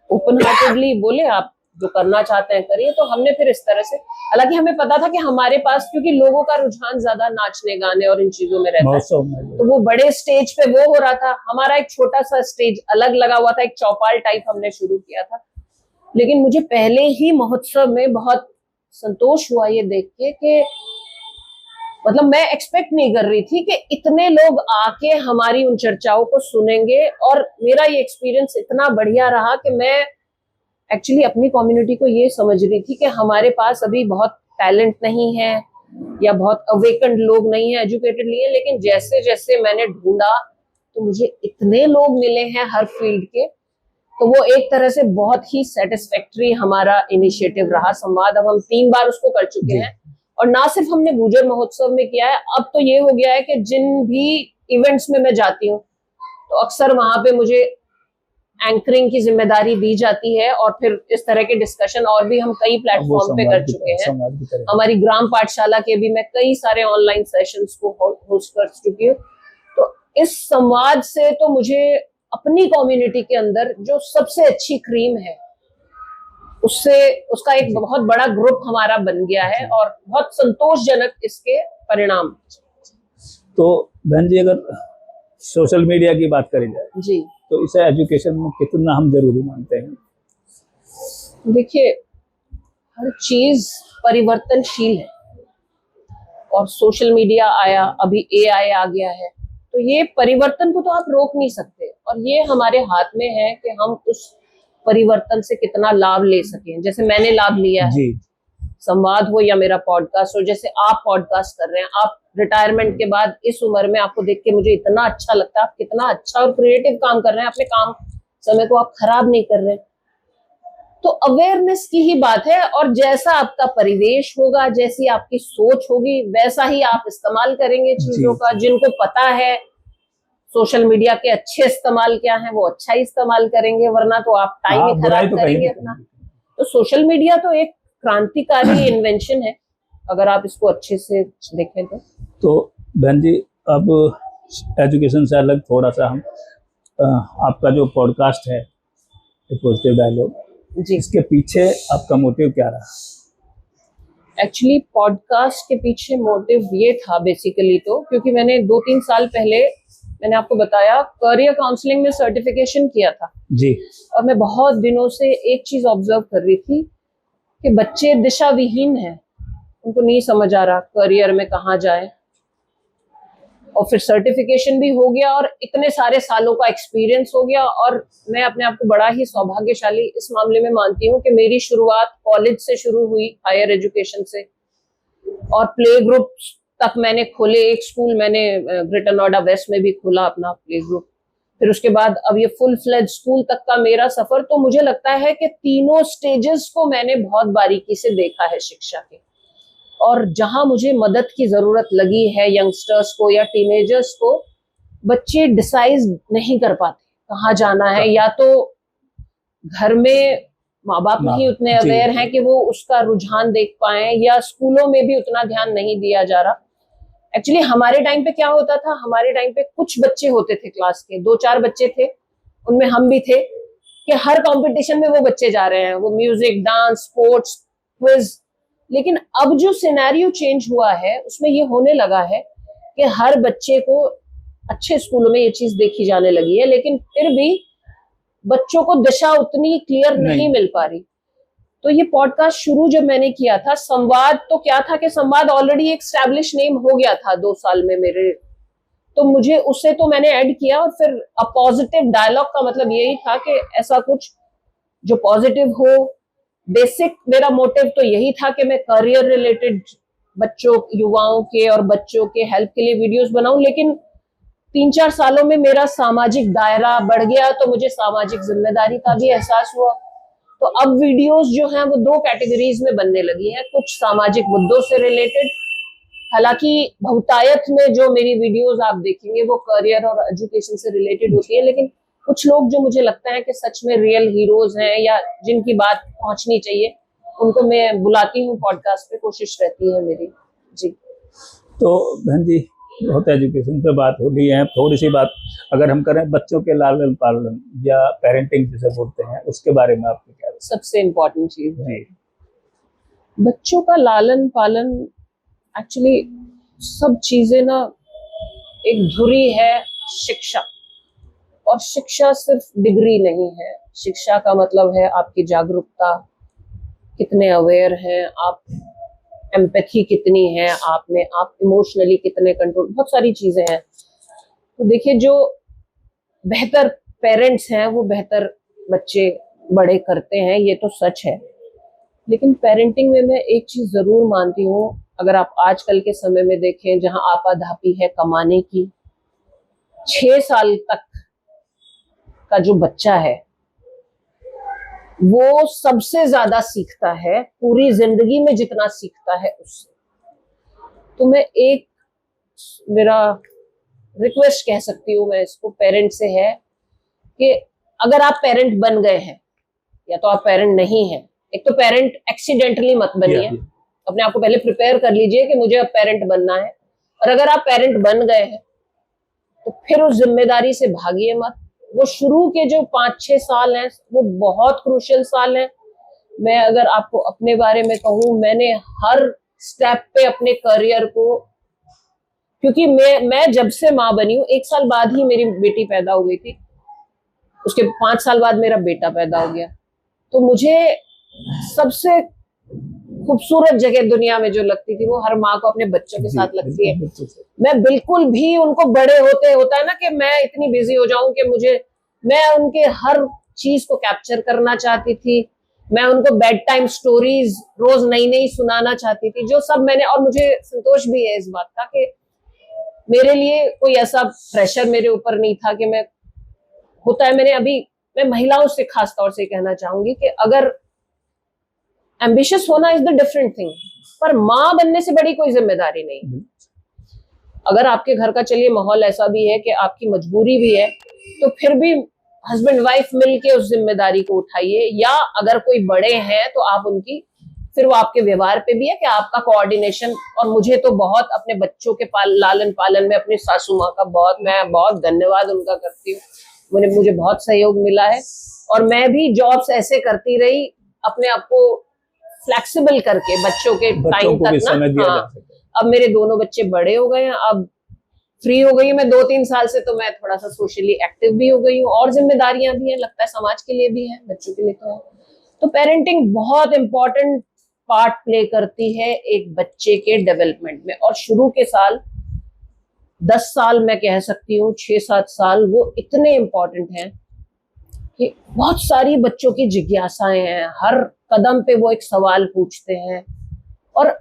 ओपन हार्टेडली बोले, आप जो करना चाहते हैं करिए। तो हमने फिर इस तरह से, हालांकि हमें पता था कि हमारे पास, क्योंकि लोगों का रुझान ज्यादा नाचने गाने और इन चीजों में रहता है, तो वो बड़े स्टेज पे वो हो रहा था, हमारा एक छोटा सा स्टेज अलग लगा हुआ था, एक चौपाल टाइप हमने शुरू किया था। लेकिन मुझे पहले ही महोत्सव में बहुत संतोष हुआ ये देख के कि मतलब मैं एक्सपेक्ट नहीं कर रही थी कि इतने लोग आके हमारी उन चर्चाओं को सुनेंगे। और मेरा ये एक्सपीरियंस इतना बढ़िया रहा कि मैं एक्चुअली अपनी कम्युनिटी को ये समझ रही थी कि हमारे पास अभी बहुत टैलेंट नहीं है या बहुत अवेकन्ड लोग नहीं है, एजुकेटेड नहीं है, लेकिन जैसे जैसे मैंने ढूंढा तो मुझे इतने लोग मिले हैं हर फील्ड के। तो वो एक तरह से बहुत ही सेटिस्फैक्टरी हमारा इनिशिएटिव रहा संवाद। अब हम 3 बार उसको कर चुके हैं, और ना सिर्फ हमने गुर्जर महोत्सव में किया है, अब तो ये हो गया है कि जिन भी इवेंट्स में मैं जाती हूँ तो अक्सर वहां पे मुझे एंकरिंग की जिम्मेदारी दी जाती है, और फिर इस तरह के डिस्कशन और भी हम कई प्लेटफॉर्म पे कर चुके हैं। हमारी ग्राम पाठशाला के भी मैं कई सारे ऑनलाइन सेशंस को होस्ट कर चुकी हूँ। तो इस संवाद से तो मुझे अपनी कम्युनिटी के अंदर जो सबसे अच्छी क्रीम है, उसका एक बहुत बड़ा ग्रुप हमारा बन गया है, और बहुत संतोषजनक इसके परिणाम। तो बहन जी, अगर सोशल मीडिया की बात करी जाए जी, तो इसे एजुकेशन में कितना हम जरूरी मानते हैं? देखिए, हर चीज परिवर्तनशील है, और सोशल मीडिया आया, अभी एआई आ गया है, तो ये परिवर्तन को तो आप रोक नहीं सकते, और ये हमारे हाथ में है कि हम उस परिवर्तन से कितना लाभ ले सकें। जैसे मैंने लाभ लिया है, जी संवाद हो या मेरा पॉडकास्ट हो, जैसे आप पॉडकास्ट कर रहे हैं, आप रिटायरमेंट के बाद इस उम्र में आपको देख के मुझे इतना अच्छा लगता है, आप कितना अच्छा और क्रिएटिव काम कर रहे हैं, अपने काम समय को आप खराब नहीं कर रहे। तो अवेयरनेस की ही बात है, और जैसा आपका परिवेश होगा, जैसी आपकी सोच होगी, वैसा ही आप इस्तेमाल करेंगे चीजों का। जिनको पता है सोशल मीडिया के अच्छे इस्तेमाल क्या है, वो अच्छा ही इस्तेमाल करेंगे, वरना तो आप टाइम ही खराब करेंगे अपना। तो सोशल मीडिया तो एक क्रांतिकारी इन्वेंशन है, अगर आप इसको अच्छे से देखें तो बहन जी, अब एजुकेशन से अलग थोड़ा सा हम आपका जो पॉडकास्ट है पॉजिटिव डायलॉग जी, इसके पीछे आपका मोटिव क्या रहा? एक्चुअली पॉडकास्ट के पीछे मोटिव ये था बेसिकली, तो क्योंकि मैंने 2-3 साल पहले, मैंने आपको बताया, करियर काउंसलिंग में सर्टिफिकेशन किया था जी, और मैं बहुत दिनों से एक चीज ऑब्जर्व कर रही थी कि बच्चे दिशा विहीन हैं, उनको नहीं समझ आ रहा करियर में कहाँ जाए। और फिर सर्टिफिकेशन भी हो गया, और इतने सारे सालों का एक्सपीरियंस हो गया, और मैं अपने आप को बड़ा ही सौभाग्यशाली इस मामले में मानती हूँ कि मेरी शुरुआत कॉलेज से शुरू हुई, हायर एजुकेशन से, और प्ले ग्रुप तक मैंने खोले। एक स्कूल मैंने ग्रेटर नोएडा वेस्ट में भी खोला अपना प्ले ग्रुप, फिर उसके बाद अब ये फुल फ्लेज स्कूल तक का मेरा सफर। तो मुझे लगता है कि तीनों स्टेजेस को मैंने बहुत बारीकी से देखा है शिक्षा के, और जहां मुझे मदद की जरूरत लगी है यंगस्टर्स को या टीनेजर्स को, बच्चे डिसाइड नहीं कर पाते कहाँ जाना है, या तो घर में माँ बाप नहीं उतने अवेयर हैं कि वो उसका रुझान देख पाए, या स्कूलों में भी उतना ध्यान नहीं दिया जा रहा। एक्चुअली हमारे टाइम पे क्या होता था, हमारे टाइम पे कुछ बच्चे होते थे, क्लास के 2-4 बच्चे थे, उनमें हम भी थे, कि हर कंपटीशन में वो बच्चे जा रहे हैं, वो म्यूजिक, डांस, स्पोर्ट्स, क्विज। लेकिन अब जो सिनेरियो चेंज हुआ है, उसमें ये होने लगा है कि हर बच्चे को अच्छे स्कूलों में ये चीज देखी जाने लगी है, लेकिन फिर भी बच्चों को दिशा उतनी क्लियर नहीं मिल पा रही। तो ये पॉडकास्ट शुरू जब मैंने किया था, संवाद तो क्या था कि संवाद ऑलरेडी एक एस्टैब्लिश नेम हो गया था 2 साल में मेरे, तो मुझे उससे तो मैंने ऐड किया, और फिर अ पॉजिटिव डायलॉग का मतलब यही था कि ऐसा कुछ जो पॉजिटिव हो। बेसिक मेरा मोटिव तो यही था कि मैं करियर रिलेटेड बच्चों, युवाओं के और बच्चों के हेल्प के लिए वीडियोस बनाऊं, लेकिन 3-4 सालों में मेरा सामाजिक दायरा बढ़ गया, तो मुझे सामाजिक जिम्मेदारी का भी एहसास हुआ। तो अब वीडियोस जो हैं वो 2 कैटेगरीज में बनने लगी हैं, कुछ सामाजिक मुद्दों से रिलेटेड, हालांकि बहुतायत में जो मेरी वीडियोस आप देखेंगे वो करियर और एजुकेशन से रिलेटेड होती है, लेकिन कुछ लोग जो मुझे लगता है कि सच में रियल हीरोज हैं या जिनकी बात पहुंचनी चाहिए, उनको मैं बुलाती हूँ पॉडकास्ट पे, कोशिश रहती है मेरी जी। तो बहन जी, बहुत एजुकेशन पे बात हो रही है, थोड़ी सी बात अगर हम करें बच्चों के लालन पालन या पेरेंटिंग जिसे बोलते हैं, उसके बारे में आपको क्या? सबसे इम्पोर्टेंट चीज है बच्चों का लालन पालन। एक्चुअली सब चीजें ना एक धुरी है शिक्षा, और शिक्षा सिर्फ डिग्री नहीं है। शिक्षा का मतलब है आपकी जागरूकता, कितने अवेयर हैं आप, एम्पैथी कितनी है आप में, आप इमोशनली कितने कंट्रोल, बहुत सारी चीजें हैं। तो देखिए, जो बेहतर पेरेंट्स हैं वो बेहतर बच्चे बड़े करते हैं, ये तो सच है। लेकिन पेरेंटिंग में मैं एक चीज जरूर मानती हूँ, अगर आप आजकल के समय में देखें जहां आपाधापी है कमाने की, 6 साल तक का जो बच्चा है वो सबसे ज्यादा सीखता है, पूरी जिंदगी में जितना सीखता है उससे। तो मैं एक मेरा रिक्वेस्ट कह सकती हूँ मैं इसको पेरेंट से है कि अगर आप पेरेंट बन गए हैं या तो आप पेरेंट नहीं हैं, एक तो पेरेंट एक्सीडेंटली मत बनिए, अपने आप को पहले प्रिपेयर कर लीजिए कि मुझे अब पेरेंट बनना है। और अगर आप पेरेंट बन गए हैं तो फिर उस जिम्मेदारी से भागिए मत। वो शुरू के जो 5-6 साल हैं वो बहुत क्रूशियल साल हैं। मैं अगर आपको अपने बारे में कहूँ, मैंने हर स्टेप पे अपने करियर को, क्योंकि मैं जब से माँ बनी हूँ, 1 साल बाद ही मेरी बेटी पैदा हो गई थी, उसके 5 साल बाद मेरा बेटा पैदा हो गया। तो मुझे सबसे खूबसूरत जगह दुनिया में जो लगती थी वो हर माँ को अपने बच्चों के साथ लगती है। मैं बिल्कुल भी उनको बड़े होते होता है ना कि मैं इतनी बिजी हो जाऊं कि मैं उनके हर चीज को कैप्चर करना चाहती थी। मैं उनको बेड टाइम स्टोरीज रोज नई नई सुनाना चाहती थी, जो सब मैंने, और मुझे संतोष भी है इस बात का कि मेरे लिए कोई ऐसा प्रेशर मेरे ऊपर नहीं था कि मैं महिलाओं से खास तौर से कहना चाहूंगी कि अगर एम्बिशियस होना इज द डिफरेंट थिंग, पर माँ बनने से बड़ी कोई जिम्मेदारी नहीं। अगर आपके घर का चलिए माहौल ऐसा भी है कि आपकी मजबूरी भी है, तो फिर भी हस्बैंड वाइफ मिलके उस जिम्मेदारी को उठाइए, या अगर कोई बड़े हैं तो आप उनकी, फिर वो आपके व्यवहार पे भी है कि आपका कोऑर्डिनेशन। और मुझे तो बहुत अपने बच्चों के लालन पालन में अपनी सासू माँ का मैं बहुत धन्यवाद उनका करती हूँ। मुझे बहुत सहयोग मिला है, और मैं भी जॉब्स ऐसे करती रही अपने आप को फ्लेक्सिबल करके बच्चों के टाइम तक ना। हाँ, अब मेरे दोनों बच्चे बड़े हो गए हैं, अब फ्री हो गई हूँ मैं 2-3 साल से, तो मैं थोड़ा सा सोशली एक्टिव भी हो गई हूँ, और जिम्मेदारियां भी हैं, लगता है समाज के लिए भी है, बच्चों के लिए तो है। तो पेरेंटिंग बहुत इंपॉर्टेंट पार्ट प्ले करती है एक बच्चे के डेवलपमेंट में। और शुरू के साल 10 साल मैं कह सकती हूँ, 6-7 साल वो इतने इंपॉर्टेंट हैं कि बहुत सारी बच्चों की जिज्ञासाएं हैं, हर कदम पे वो एक सवाल पूछते हैं, और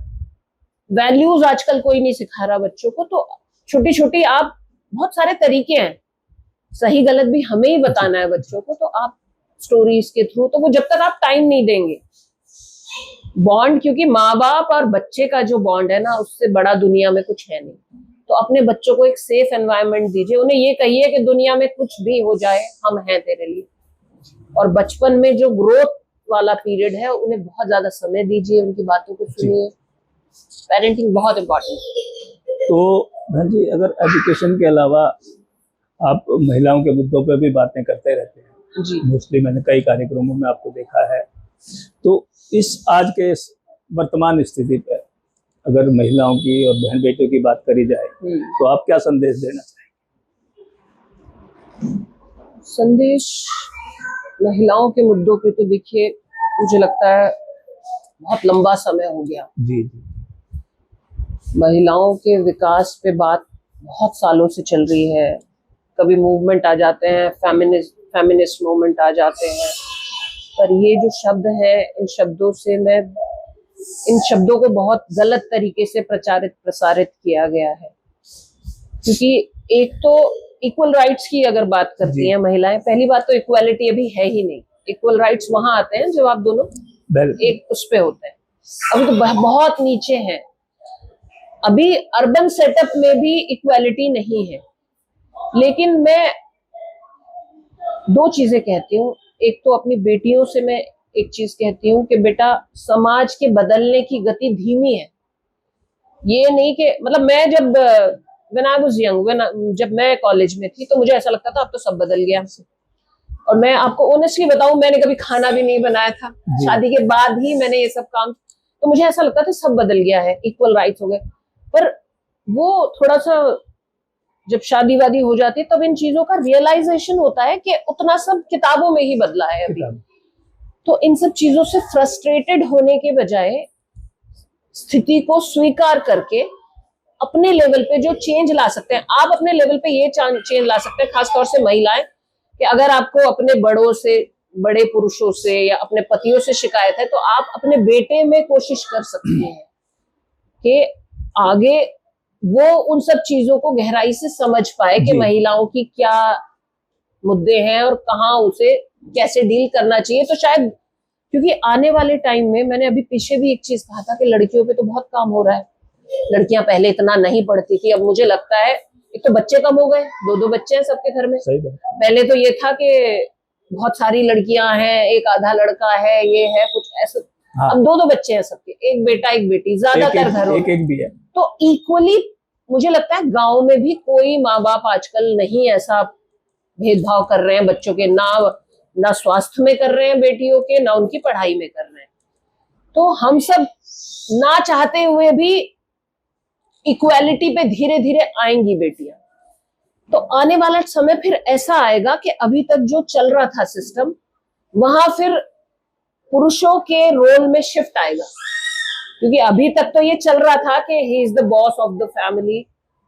वैल्यूज आजकल कोई नहीं सिखा रहा बच्चों को। तो छोटी छोटी आप, बहुत सारे तरीके हैं, सही गलत भी हमें ही बताना है बच्चों को, तो आप स्टोरीज के थ्रू, तो वो जब तक आप टाइम नहीं देंगे बॉन्ड, क्योंकि माँ बाप और बच्चे का जो बॉन्ड है ना, उससे बड़ा दुनिया में कुछ है नहीं। तो अपने बच्चों को एक सेफ एनवायरनमेंट दीजिए, उन्हें ये कहिए कि दुनिया में कुछ भी हो जाए हम हैं तेरे लिए। और बचपन में जो ग्रोथ वाला पीरियड है, उन्हें बहुत ज्यादा समय दीजिए, उनकी बातों को सुनिए। पेरेंटिंग बहुत इम्पोर्टेंट है। तो बहन जी, अगर एजुकेशन के अलावा आप महिलाओं के मुद्दों पर भी बातें करते रहते हैं जी, मोस्टली, मैंने कई कार्यक्रमों में आपको देखा है, तो इस आज के वर्तमान स्थिति पर अगर महिलाओं की और बहन बेटियों की बात करी जाए, तो आप क्या संदेश देना चाहेंगे? संदेश महिलाओं के मुद्दों पे तो देखिए, मुझे लगता है बहुत लंबा समय हो गया। जी, महिलाओं के विकास पे बात बहुत सालों से चल रही है। कभी मूवमेंट आ जाते हैं, फेमिनिस्ट मूवमेंट आ जाते हैं, पर ये जो शब्द है, इन शब्दों को बहुत गलत तरीके से प्रसारित किया गया है। क्योंकि एक तो इक्वल राइट्स की अगर बात करती हैं महिलाएं, पहली बात तो इक्वालिटी अभी है ही नहीं। इक्वल राइट्स वहां आते हैं जब आप दोनों एक उस पे होते हैं, अभी तो बहुत नीचे हैं। अभी अर्बन सेटअप में भी इक्वालिटी नहीं है। लेकिन मैं 2 चीजें कहती हूँ। एक तो अपनी बेटियों से मैं एक चीज कहती हूँ कि बेटा, समाज के बदलने की गति धीमी है। ये नहीं कि मतलब, मैं जब व्हेन आई वाज यंग, जब मैं कॉलेज में थी, तो मुझे ऐसा लगता था अब तो सब बदल गया। और मैं आपको ऑनेस्टली बताऊं, मैंने कभी खाना भी नहीं बनाया था, शादी के बाद ही मैंने ये सब काम, तो मुझे ऐसा लगता था सब बदल गया है, इक्वल राइट्स हो गए। पर वो थोड़ा सा जब शादी वादी हो जाती है, तब इन चीजों का रियलाइजेशन होता है कि उतना सब किताबों में ही बदला है अभी। तो इन सब चीजों से फ्रस्ट्रेटेड होने के बजाय स्थिति को स्वीकार करके अपने लेवल पे जो चेंज ला सकते हैं, आप अपने लेवल पे ये चेंज ला सकते हैं, खासतौर से महिलाएं, कि अगर आपको अपने बड़ों से, बड़े पुरुषों से या अपने पतियों से शिकायत है, तो आप अपने बेटे में कोशिश कर सकती हैं कि आगे वो उन सब चीजों को गहराई से समझ पाए कि महिलाओं की क्या मुद्दे हैं और कहाँ उसे कैसे डील करना चाहिए। तो शायद, क्योंकि आने वाले टाइम में, मैंने अभी पीछे भी एक चीज कहा था कि लड़कियों पे तो बहुत काम हो रहा है। लड़कियां पहले इतना नहीं पढ़ती थी, अब मुझे लगता है एक तो बच्चे कम हो गए, 2-2 बच्चे हैं सबके घर में। पहले तो ये था कि बहुत सारी लड़कियां हैं, एक आधा लड़का है, ये है कुछ ऐसा। हाँ। अब 2-2 बच्चे हैं सबके, एक बेटा एक बेटी, ज्यादातर घरों में एक भी है। तो इक्वली मुझे लगता है गांव में भी कोई माँ बाप आजकल नहीं ऐसा भेदभाव कर रहे हैं बच्चों के, ना स्वास्थ्य में कर रहे हैं बेटियों के, ना उनकी पढ़ाई में कर रहे हैं। तो हम सब ना चाहते हुए भी इक्वालिटी पे धीरे धीरे आएंगी बेटियां। तो आने वाला समय फिर ऐसा आएगा कि अभी तक जो चल रहा था सिस्टम, वहां फिर पुरुषों के रोल में शिफ्ट आएगा। क्योंकि अभी तक तो ये चल रहा था कि he is the boss of the family,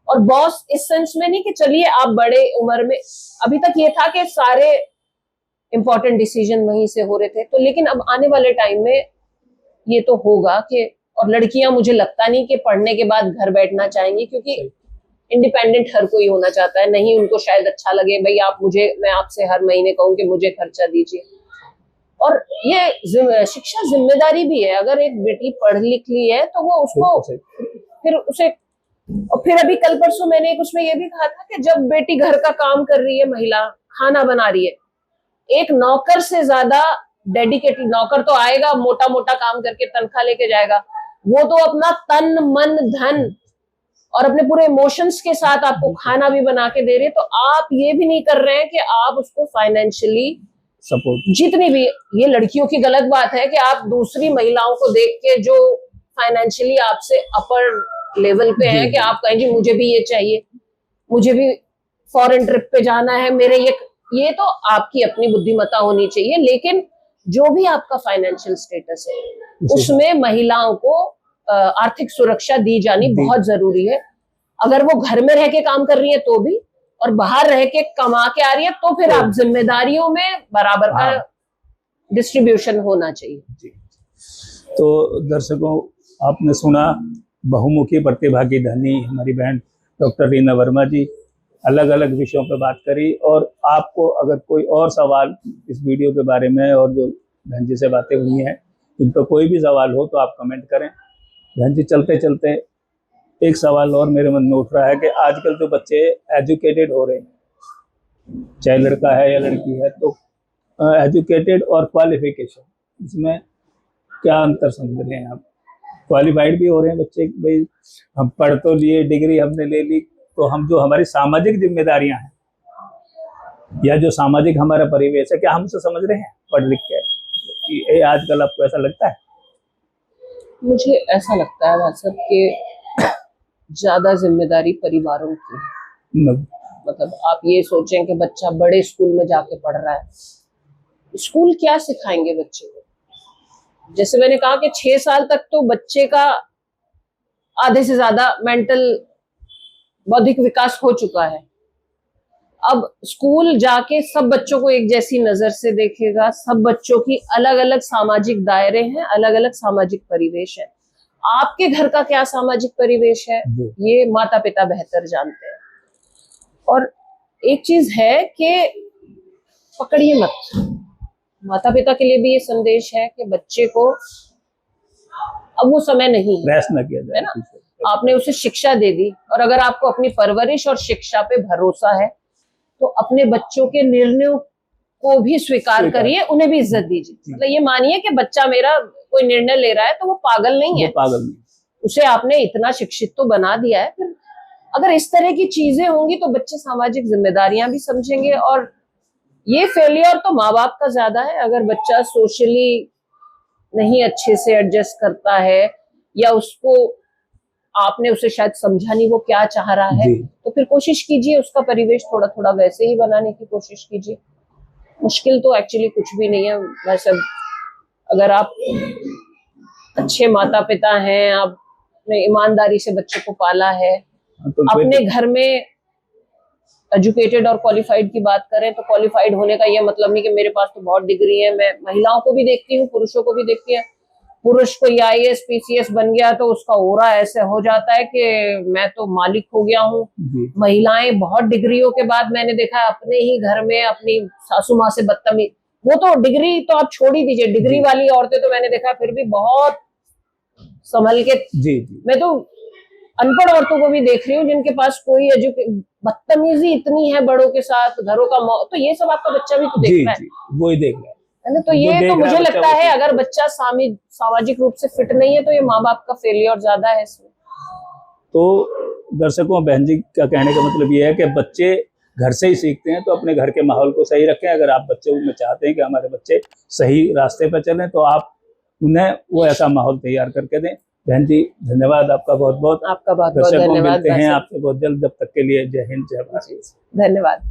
और बॉस इस सेंस में नहीं कि चलिए आप बड़े उम्र में, अभी तक ये था कि सारे इंपॉर्टेंट डिसीजन वहीं से हो रहे थे। तो लेकिन अब आने वाले टाइम में ये तो होगा कि, और लड़कियां मुझे लगता नहीं कि पढ़ने के बाद घर बैठना चाहेंगी, क्योंकि इंडिपेंडेंट हर कोई होना चाहता है। नहीं उनको शायद अच्छा लगे भाई आप मुझे, मैं आपसे हर महीने कहूँ कि मुझे खर्चा दीजिए। और ये शिक्षा जिम्मेदारी भी है। अगर एक बेटी पढ़ लिख ली है तो वो उसको फिर उसे, और फिर अभी कल परसों मैंने एक उसमें ये भी कहा था कि जब बेटी घर का काम कर रही है, महिला खाना बना रही है, एक नौकर से ज्यादा डेडिकेटेड, नौकर तो आएगा मोटा मोटा काम करके तनख्वाह लेके जाएगा, वो तो अपना तन मन धन और अपने पूरे इमोशंस के साथ आपको खाना भी बना के दे रहे हैं। तो आप ये भी नहीं कर रहे हैं कि आप उसको फाइनेंशियली सपोर्ट, जितनी भी, ये लड़कियों की गलत बात है कि आप दूसरी महिलाओं को देख के जो फाइनेंशियली आपसे अपर लेवल पे है कि आप कहें जी मुझे भी ये चाहिए, मुझे भी फॉरेन ट्रिप पे जाना है, मेरे ये तो आपकी अपनी बुद्धिमत्ता होनी चाहिए। लेकिन जो भी आपका फाइनेंशियल स्टेटस है उसमें महिलाओं को आर्थिक सुरक्षा दी जानी बहुत जरूरी है। अगर वो घर में रह के काम कर रही है तो भी, और बाहर रह के कमा के आ रही है तो फिर आप जिम्मेदारियों में बराबर का डिस्ट्रीब्यूशन होना चाहिए। तो दर्शकों, आपने सुना बहुमुखी प्रतिभा की धनी हमारी बहन डॉक्टर रीना वर्मा जी अलग अलग विषयों पर बात करी। और आपको अगर कोई और सवाल इस वीडियो के बारे में और जो बहन जी से बातें हुई हैं इन पर कोई भी सवाल हो तो आप कमेंट करें। बहन जी, चलते चलते एक सवाल और मेरे मन में उठ रहा है कि आजकल जो बच्चे एजुकेटेड हो रहे हैं, चाहे लड़का है या लड़की है, तो एजुकेटेड और क्वालिफिकेशन, इसमें क्या अंतर समझ रहे हैं आप? क्वालिफाइड भी हो रहे हैं बच्चे, भाई हम पढ़ तो लिए, डिग्री हमने ले ली, तो हम जो हमारी सामाजिक जिम्मेदारियां हैं या जो सामाजिक हमारा परिवेश है, क्या हम उसे समझ रहे हैं पढ़ लिख के? ये आजकल आपको ऐसा लगता है? मुझे ऐसा लगता है वैसे कि ज्यादा जिम्मेदारी परिवारों की है। मतलब आप ये सोचें कि बच्चा बड़े स्कूल में जाके पढ़ रहा है, स्कूल क्या सिखाएंगे बच्चे को? जैसे मैंने कहा कि 6 साल तक तो बच्चे का आधे से ज्यादा मेंटल बौद्धिक विकास हो चुका है। अब स्कूल जाके सब बच्चों को एक जैसी नजर से देखेगा, सब बच्चों की अलग अलग सामाजिक दायरे हैं, अलग अलग सामाजिक परिवेश है। आपके घर का क्या सामाजिक परिवेश है ये माता पिता बेहतर जानते हैं। और एक चीज है कि पकड़िए मत, माता पिता के लिए भी ये संदेश है कि बच्चे को अब वो समय नहीं है, रेस्ट न किया जाए, है ना? आपने उसे शिक्षा दे दी, और अगर आपको अपनी परवरिश और शिक्षा पे भरोसा है तो अपने बच्चों के निर्णयों को भी स्वीकार करिए, उन्हें भी इज्जत दीजिए। मतलब ये मानिए कि बच्चा मेरा कोई निर्णय ले रहा है तो वो पागल नहीं है, पागल नहीं, उसे आपने इतना शिक्षित तो बना दिया है। फिर अगर इस तरह की चीजें होंगी तो बच्चे सामाजिक जिम्मेदारियां भी समझेंगे। और ये फेलियर तो माँ बाप का ज्यादा है। अगर बच्चा सोशली नहीं अच्छे से एडजस्ट करता है, या उसको आपने उसे शायद समझा नहीं वो क्या चाह रहा है, तो फिर कोशिश कीजिए उसका परिवेश थोड़ा थोड़ा वैसे ही बनाने की कोशिश कीजिए। मुश्किल तो एक्चुअली कुछ भी नहीं है। वैसे अगर आप अच्छे माता पिता हैं, आपने ईमानदारी से बच्चे को पाला है, अपने घर में एजुकेटेड और क्वालिफाइड की बात करें तो क्वालिफाइड होने का ये मतलब नहीं कि मेरे पास तो बहुत डिग्री है। मैं महिलाओं को भी देखती हूँ, पुरुषों को भी देखती है। पुरुष कोई IAS PCS बन गया तो उसका ओरा ऐसे हो जाता है कि मैं तो मालिक हो गया हूँ। महिलाएं बहुत डिग्रियों के बाद मैंने देखा अपने ही घर में अपनी सासू माँ से बदतमीज, वो तो डिग्री तो आप छोड़ ही दीजिए, डिग्री वाली औरतें तो मैंने देखा फिर भी बहुत संभल के। मैं तो अनपढ़ औरतों को भी देख रही हूँ जिनके पास कोई बदतमीजी इतनी है बड़ों के साथ, घरों का तो ये सब आपका बच्चा भी तो देख रहा है, वो ही देख रहा है। तो ये तो मुझे लगता है अगर बच्चा सामाजिक रूप से फिट नहीं है तो ये माँ बाप का फेलियर ज्यादा है इसमें। तो दर्शकों, बहन जी का कहने का मतलब ये है कि बच्चे घर से ही सीखते हैं, तो अपने घर के माहौल को सही रखें। अगर आप बच्चे में चाहते हैं कि हमारे बच्चे सही रास्ते पर चलें तो आप उन्हें वो ऐसा माहौल तैयार करके दें। बहन जी, धन्यवाद आपका बहुत बहुत। आपका बहुत बहुत दर्शकों, धन्यवाद। मिलते हैं आपसे बहुत जल्द। जब तक के लिए जय हिंद, जय भारत। धन्यवाद।